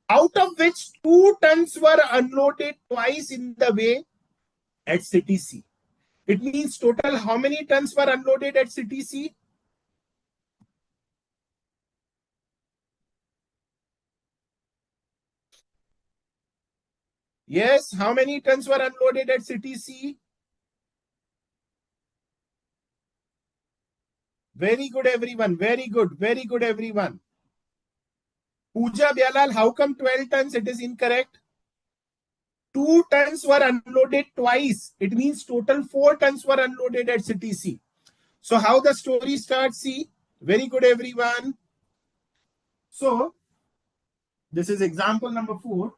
Out of which 2 tons were unloaded twice in the way at city C. It means total how many tons were unloaded at city C? Yes, how many tons were unloaded at city C? Very good, everyone. Very good. Very good, everyone. Pooja Byalal, how come 12 tons? It is incorrect. 2 tons were unloaded twice. It means total 4 tons were unloaded at city C. So how the story starts, see? Very good, everyone. So this is example number 4.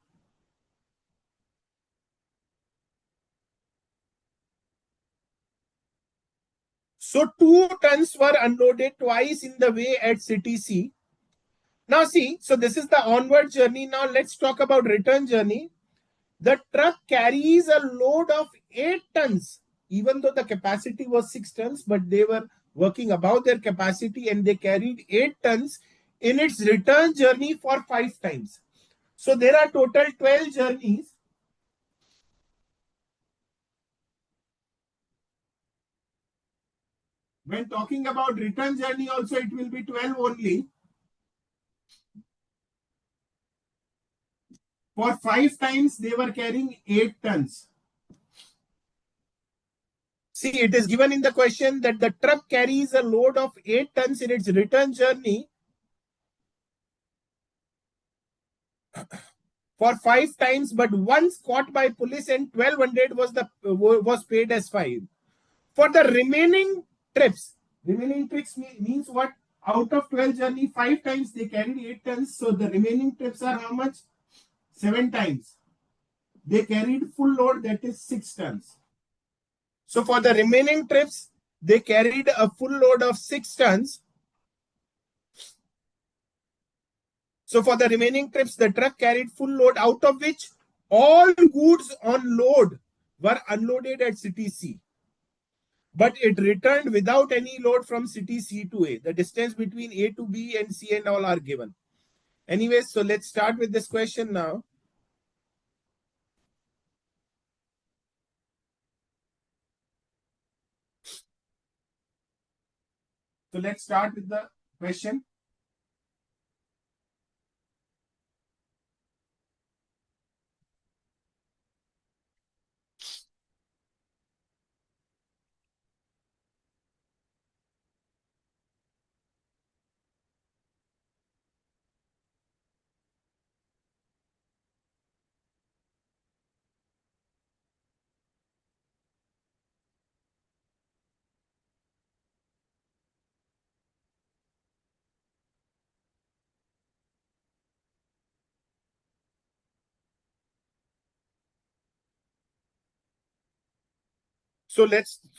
So 2 tons were unloaded twice in the way at city C. Now see, so this is the onward journey. Now let's talk about return journey. The truck carries a load of 8 tons, even though the capacity was 6 tons, but they were working above their capacity and they carried 8 tons in its return journey for 5 times. So there are total 12 journeys. When talking about return journey also, it will be 12 only. For 5 times, they were carrying 8 tons. See, it is given in the question that the truck carries a load of 8 tons in its return journey for 5 times, but once caught by police and 1200 was paid as fine. For the remaining trips means what? Out of 12 journey, 5 times they carried 8 tons. So the remaining trips are how much? 7 times. They carried full load, that is 6 tons. So for the remaining trips, they carried a full load of 6 tons. So for the remaining trips, the truck carried full load, out of which all goods on load were unloaded at city C. But it returned without any load from city C to A. The distance between A to B and C and all are given. Anyways, so let's start with this question now. So let's start with the question. So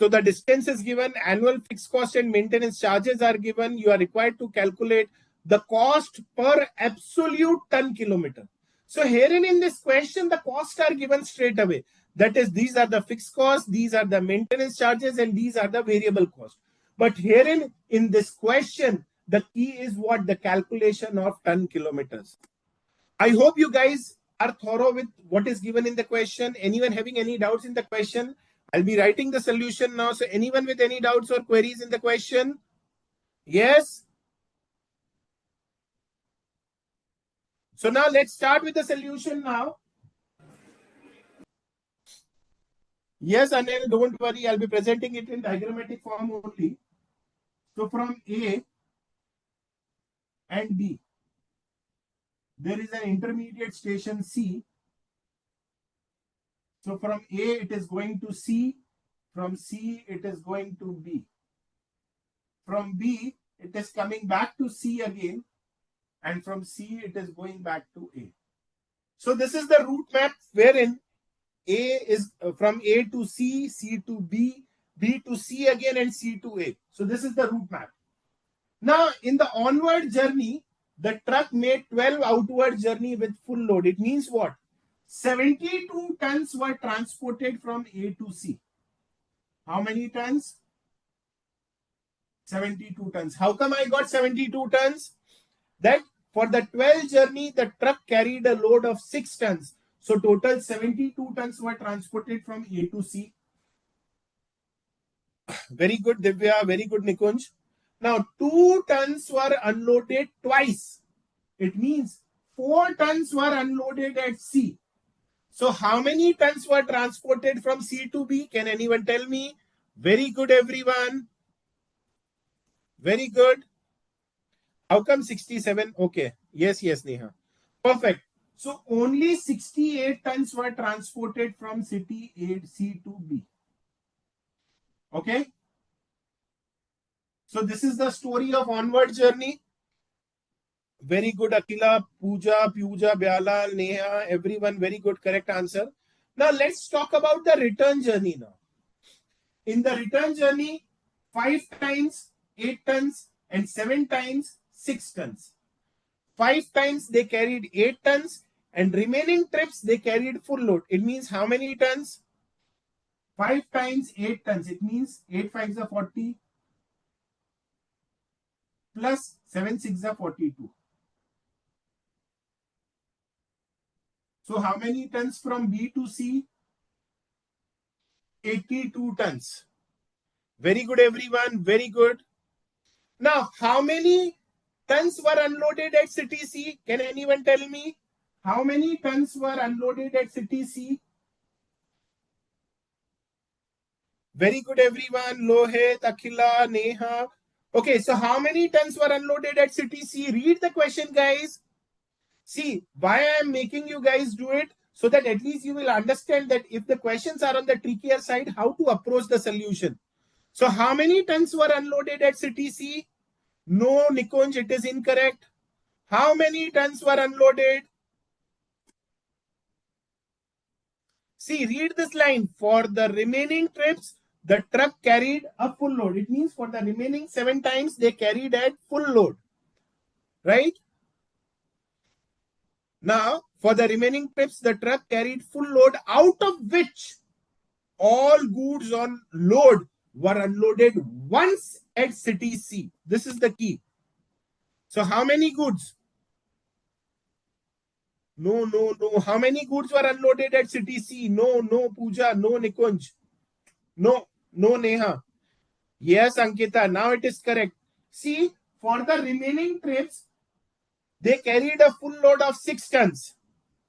the distance is given, annual fixed cost and maintenance charges are given. You are required to calculate the cost per absolute ton kilometer. So herein in this question, the costs are given straight away. That is, these are the fixed costs, these are the maintenance charges, and these are the variable costs. But herein in this question, the key is what? The calculation of ton kilometers. I hope you guys are thorough with what is given in the question. Anyone having any doubts in the question? I'll be writing the solution now. So anyone with any doubts or queries in the question? Yes? So now let's start with the solution now. Yes, Anil, don't worry. I'll be presenting it in diagrammatic form only. So from A and B. there is an intermediate station C. So from A it is going to C, from C it is going to B. From B it is coming back to C again, and from C it is going back to A. So this is the route map wherein A is from A to C, C to B, B to C again, and C to A. So this is the route map. Now in the onward journey, the truck made 12 outward journey with full load. It means what? 72 tons were transported from A to C. How many tons? 72 tons. How come I got 72 tons? That for the 12 journey, the truck carried a load of 6 tons. So total 72 tons were transported from A to C. Very good, Divya. Very good, Nikunj. Now 2 tons were unloaded twice. It means 4 tons were unloaded at C. So how many tons were transported from C to B? Can anyone tell me? Very good, everyone. Very good. How come 67? Okay. Yes, Neha. Perfect. So only 68 tons were transported from city A, C to B. Okay. So this is the story of onward journey. Very good, Akila, Pooja, Byala, Neha, everyone. Very good, correct answer. Now let's talk about the return journey now. In the return journey, 5 times 8 tons and 7 times 6 tons. 5 times they carried 8 tons and remaining trips they carried full load. It means how many tons? 5 times 8 tons. It means 8 5s are 40 plus 7 6s are 42. So how many tons from B to C? 82 tons. Very good, everyone. Very good. Now, how many tons were unloaded at City C? Can anyone tell me? How many tons were unloaded at City C? Very good, everyone. Lohit, Akhila, Neha. Okay, so how many tons were unloaded at City C? Read the question, guys. See, why I am making you guys do it? So that at least you will understand that if the questions are on the trickier side, how to approach the solution. So how many tons were unloaded at City C? No, Nikunj, it is incorrect. How many tons were unloaded? See, read this line. For the remaining trips, the truck carried a full load. It means for the remaining 7 times, they carried at full load. Right? Now, for the remaining trips, the truck carried full load, out of which all goods on load were unloaded once at City C. This is the key. So how many goods? No. How many goods were unloaded at City C? No, Pooja. No, Nikunj. No, Neha. Yes, Ankita. Now it is correct. See, for the remaining trips, they carried a full load of 6 tons.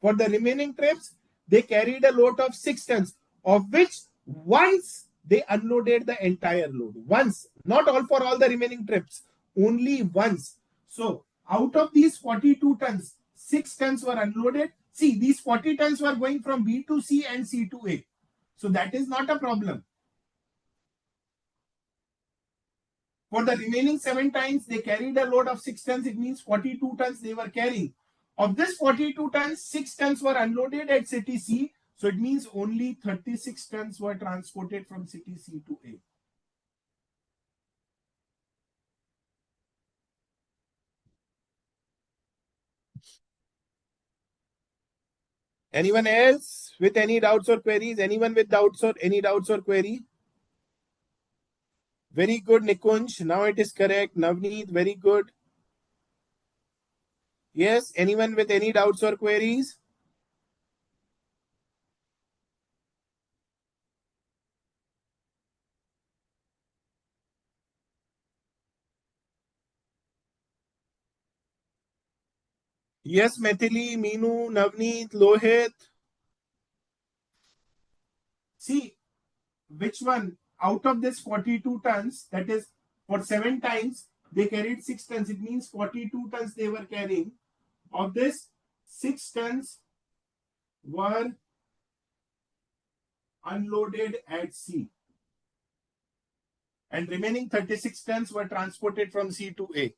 For the remaining trips, they carried a load of 6 tons, of which once they unloaded the entire load. Once, not all for all the remaining trips, only once. So, out of these 42 tons, 6 tons were unloaded. See, these 40 tons were going from B to C and C to A. So, that is not a problem. For the remaining 7 tons, they carried a load of 6 tons. It means 42 tons they were carrying. Of this 42 tons, 6 tons were unloaded at City C. So it means only 36 tons were transported from City C to A. Anyone else with any doubts or queries? Anyone with doubts or any doubts or query? Very good, Nikunj. Now it is correct. Navneet, very good. Yes, anyone with any doubts or queries? Yes, Methili, Meenu, Navneet, Lohit. See, which one out of this 42 tons, that is for 7 times, they carried 6 tons. It means 42 tons they were carrying. Of this, 6 tons were unloaded at C, and remaining 36 tons were transported from C to A.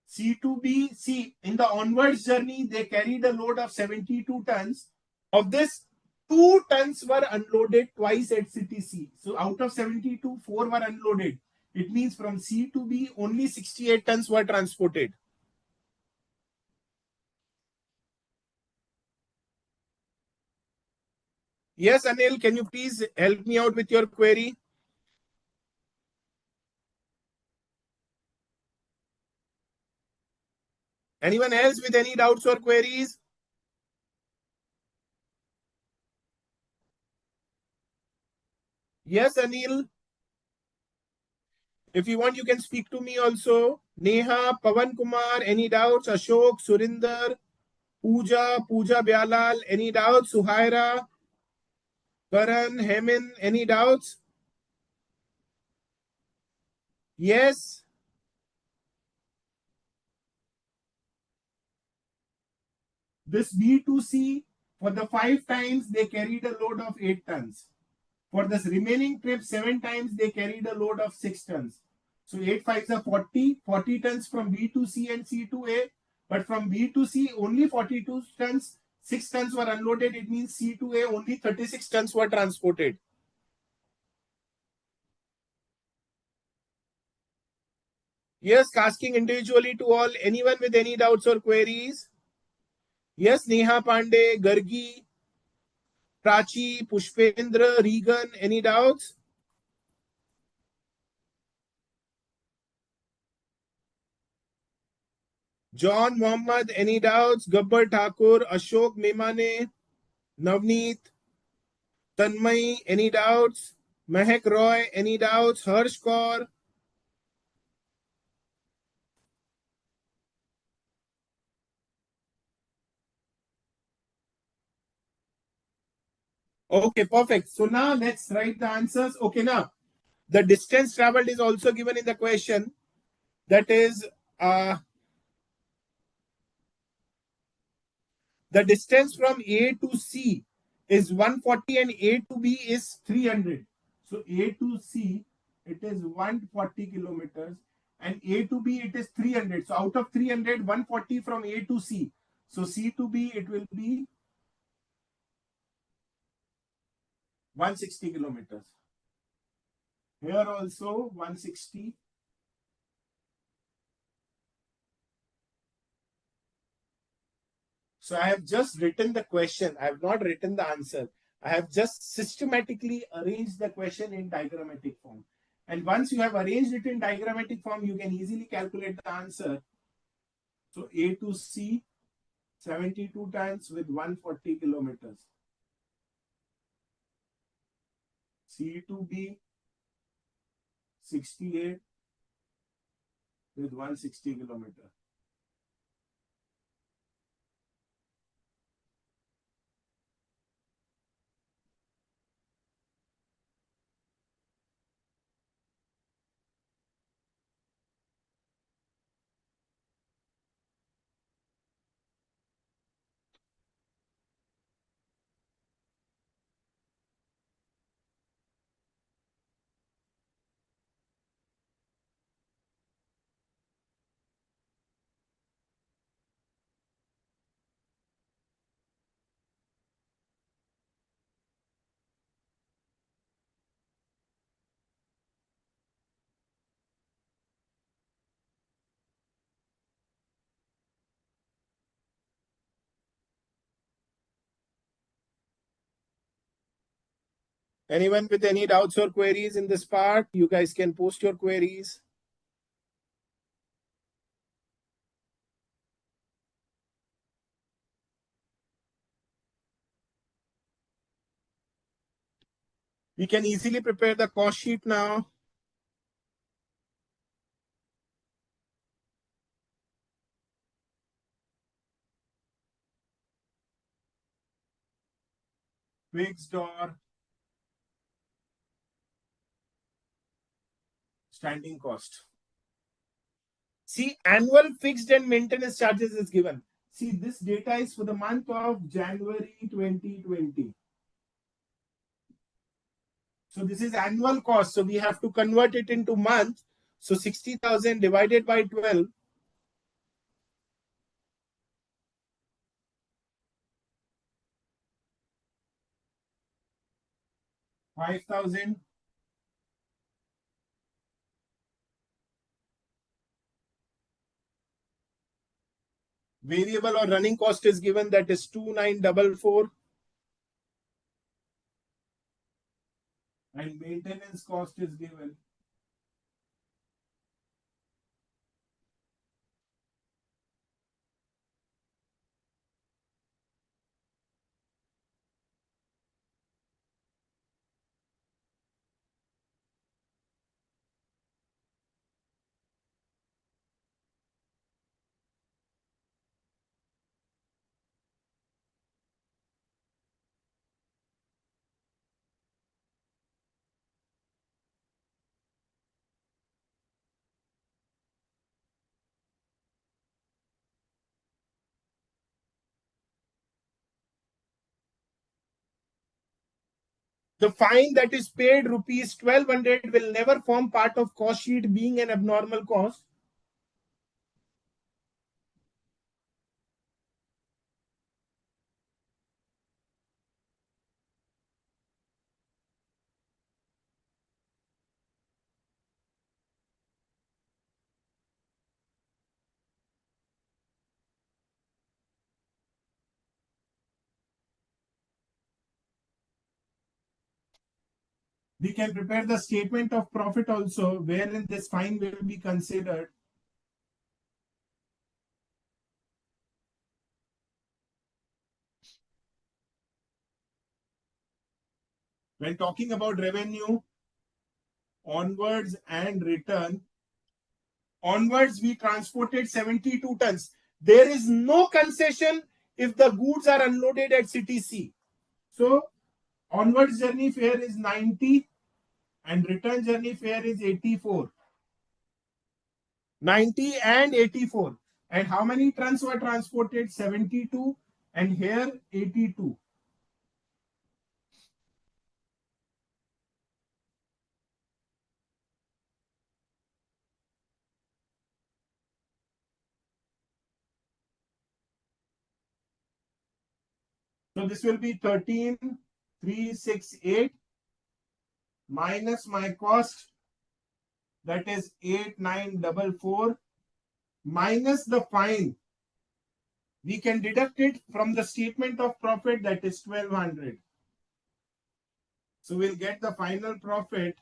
C to B, see, in the onwards journey, they carried a load of 72 tons. Of this, 2 tons were unloaded twice at city C. So out of 72, 4 were unloaded. It means from C to B, only 68 tons were transported. Yes, Anil, can you please help me out with your query? Anyone else with any doubts or queries? Yes, Anil. If you want, you can speak to me also. Neha, Pavan Kumar, any doubts? Ashok, Surinder, Pooja Byalal, any doubts? Suhaira, Karan, Hemin, any doubts? Yes. This B2C, for the 5 times, they carried a load of 8 tons. For this remaining trip, 7 times, they carried a load of 6 tons. So 8 5s are 40 tons from B to C and C to A. But from B to C, only 42 tons, 6 tons were unloaded. It means C to A, only 36 tons were transported. Yes, asking individually to all. Anyone with any doubts or queries? Yes, Neha Pandey, Gargi, Prachi, Pushpendra, Regan, any doubts? John Mohammed, any doubts? Gabbar Thakur, Ashok Memane, Navneet, Tanmay, any doubts? Mehak Roy, any doubts? Harsh Kaur? Okay, perfect. So now let's write the answers. Okay, now the distance traveled is also given in the question. That is, the distance from A to C is 140 and A to B is 300. So A to C, it is 140 kilometers and A to B, it is 300. So out of 300, 140 from A to C. So C to B, it will be 160 kilometers. Here also 160. So I have just written the question. I have not written the answer. I have just systematically arranged the question in diagrammatic form. And once you have arranged it in diagrammatic form, you can easily calculate the answer. So A to C, 72 tons with 140 kilometers. C to B, 68 with 160 kilometers. Anyone with any doubts or queries in this part, you guys can post your queries. We can easily prepare the cost sheet now. Fixed or standing cost. See, annual fixed and maintenance charges is given. See, this data is for the month of January 2020. So this is annual cost. So we have to convert it into month. So 60,000 divided by 12. 5,000. Variable or running cost is given, that is 2,944. And maintenance cost is given. The fine that is paid rupees 1,200 will never form part of cost sheet, being an abnormal cost. We can prepare the statement of profit also, wherein this fine will be considered. When talking about revenue, onwards and return, onwards we transported 72 tons. There is no concession if the goods are unloaded at city C. So onwards journey fare is 90 and return journey fare is 84. 90 and 84. And how many tons were transported? 72, and here 82. So this will be 13,368 minus my cost, that is 8,944, minus the fine. We can deduct it from the statement of profit, that is 1,200. So we'll get the final profit,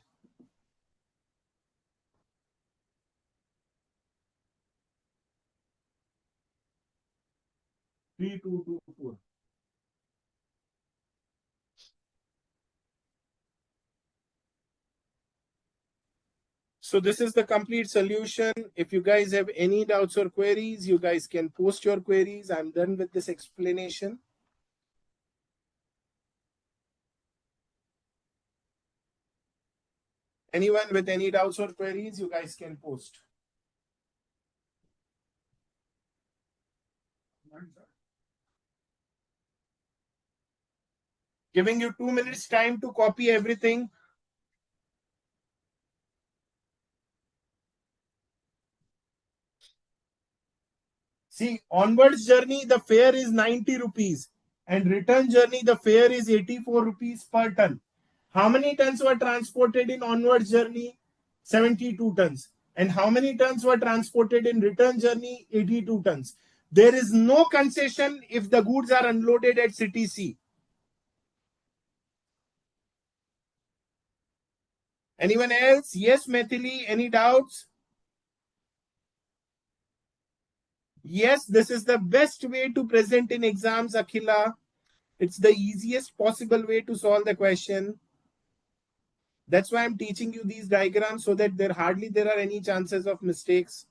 3,224. So this is the complete solution. If you guys have any doubts or queries, you guys can post your queries. I'm done with this explanation. Anyone with any doubts or queries, you guys can post. Giving you 2 minutes time to copy everything. See, onwards journey, the fare is 90 rupees. And return journey, the fare is 84 rupees per ton. How many tons were transported in onwards journey? 72 tons. And how many tons were transported in return journey? 82 tons. There is no concession if the goods are unloaded at city C. Anyone else? Yes, Methili, any doubts? Yes, this is the best way to present in exams, Akhila. It's the easiest possible way to solve the question. That's why I'm teaching you these diagrams, so that there are any chances of mistakes.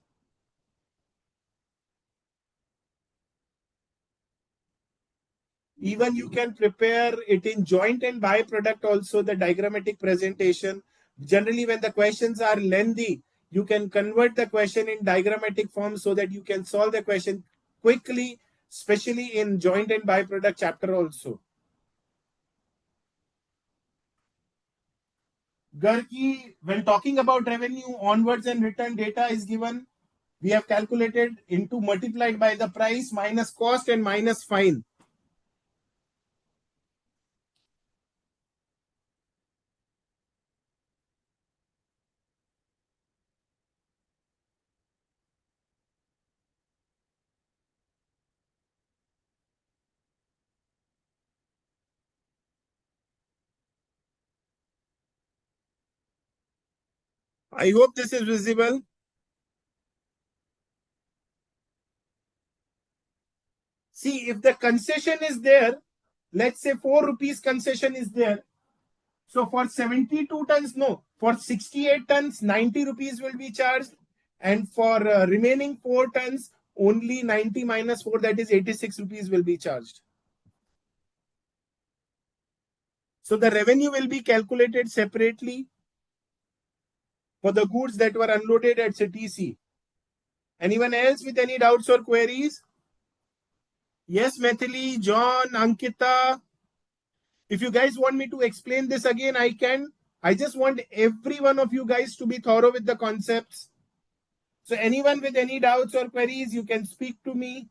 Even you can prepare it in joint and byproduct also, the diagrammatic presentation. Generally, when the questions are lengthy, you can convert the question in diagrammatic form so that you can solve the question quickly, especially in joint and byproduct chapter also. Gargi, when talking about revenue, onwards and return data is given. We have calculated into multiplied by the price minus cost and minus fine. I hope this is visible. See, if the concession is there, let's say 4 rupees concession is there. So for 72 tons, no. For 68 tons, 90 rupees will be charged. And for remaining 4 tons, only 90 minus 4, that is 86 rupees will be charged. So the revenue will be calculated separately for the goods that were unloaded at CTC. Anyone else with any doubts or queries? Yes, Methili, John, Ankita. If you guys want me to explain this again, I can. I just want every one of you guys to be thorough with the concepts. So anyone with any doubts or queries, you can speak to me.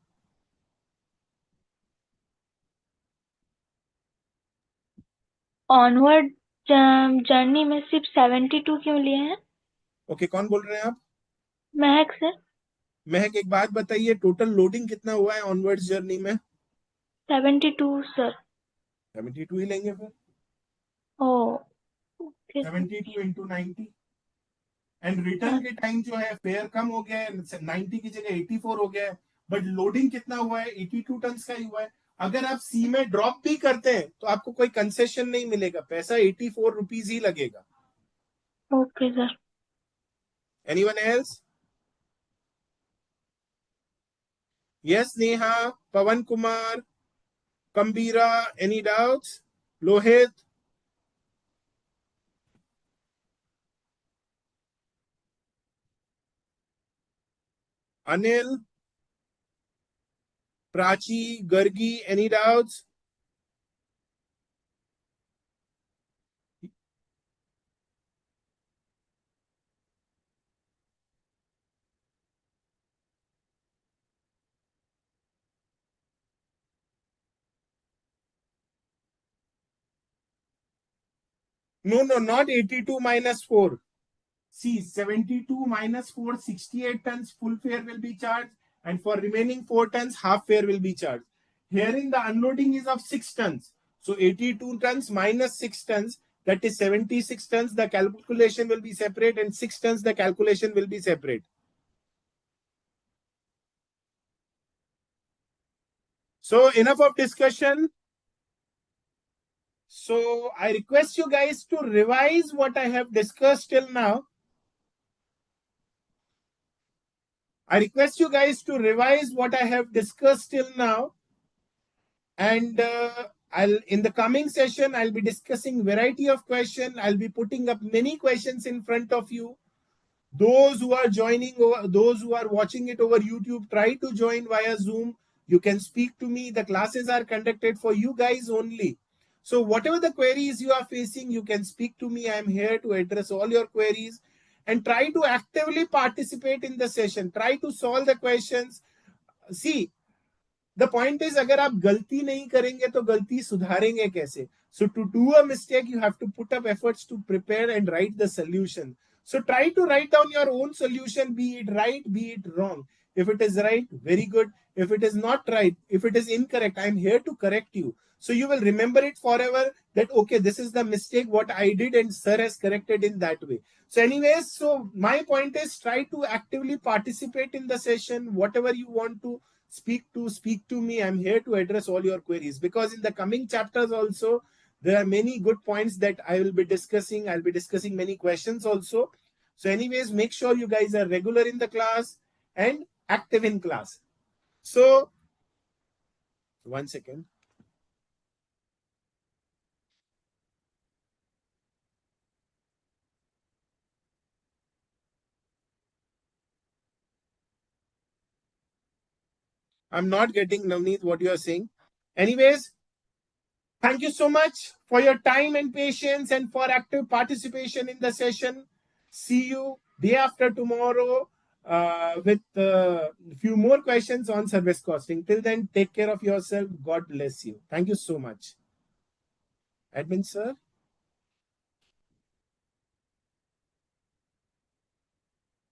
Onward journey में सिर्फ 72 क्यों लिए हैं? Okay, कौन बोल रहे हैं आप? महक सर। महक, एक बात बताइए, टोटल लोडिंग कितना हुआ है ऑनवर्ड्स जर्नी में? 72 सर। 72 ही लेंगे फिर। ओके। 72 इंटू 90 एंड रिटर्न के टाइम जो है फेयर कम हो गया है, 90 की जगह 84 हो गया है, बट लोडिंग कितना हुआ है? 82 टन का ही हुआ है। अगर आप सी में ड्रॉप भी करते हैं तो आपको कोई कंसेशन नहीं मिलेगा, पैसा 84 रुपीज ही लगेगा। Okay sir. Anyone else? Yes Neha, Pawan Kumar, Kambira, any doubts? Lohit, Anil, Prachi, Gargi, any doubts? No, no, not 82 minus 4. See, 72 minus 4, 68 tons full fare will be charged, and for remaining 4 tons, half fare will be charged. Herein, the unloading is of 6 tons. So 82 tons minus 6 tons, that is 76 tons, the calculation will be separate, and 6 tons, the calculation will be separate. So enough of discussion. So I request you guys to revise what I have discussed till now. I request you guys to revise what I have discussed till now. And in the coming session, I'll be discussing variety of questions. I'll be putting up many questions in front of you. Those who are joining, those who are watching it over YouTube, try to join via Zoom. You can speak to me. The classes are conducted for you guys only. So whatever the queries you are facing, you can speak to me. I'm here to address all your queries. And try to actively participate in the session. Try to solve the questions. See, the point is, अगर आप गलती नहीं करेंगे तो गलती सुधारेंगे कैसे? So to do a mistake, you have to put up efforts to prepare and write the solution. So try to write down your own solution, be it right, be it wrong. If it is right, very good. If it is not right, if it is incorrect, I'm here to correct you. So you will remember it forever that, okay, this is the mistake what I did and sir has corrected in that way. So anyways, so my point is, try to actively participate in the session, whatever you want to speak to me. I'm here to address all your queries, because in the coming chapters also, there are many good points that I will be discussing. I'll be discussing many questions also. So anyways, make sure you guys are regular in the class and active in class. So, one second. I'm not getting, Navneet, what you are saying. Anyways, thank you so much for your time and patience and for active participation in the session. See you day after tomorrow with a few more questions on service costing. Till then, take care of yourself. God bless you. Thank you so much. Admin, sir.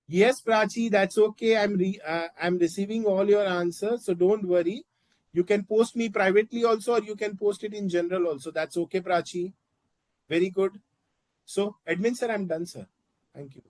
Yes, Prachi, that's okay. I'm receiving all your answers, so don't worry. You can post me privately also, or you can post it in general also. That's okay, Prachi. Very good. So, admin sir, I'm done, sir. Thank you.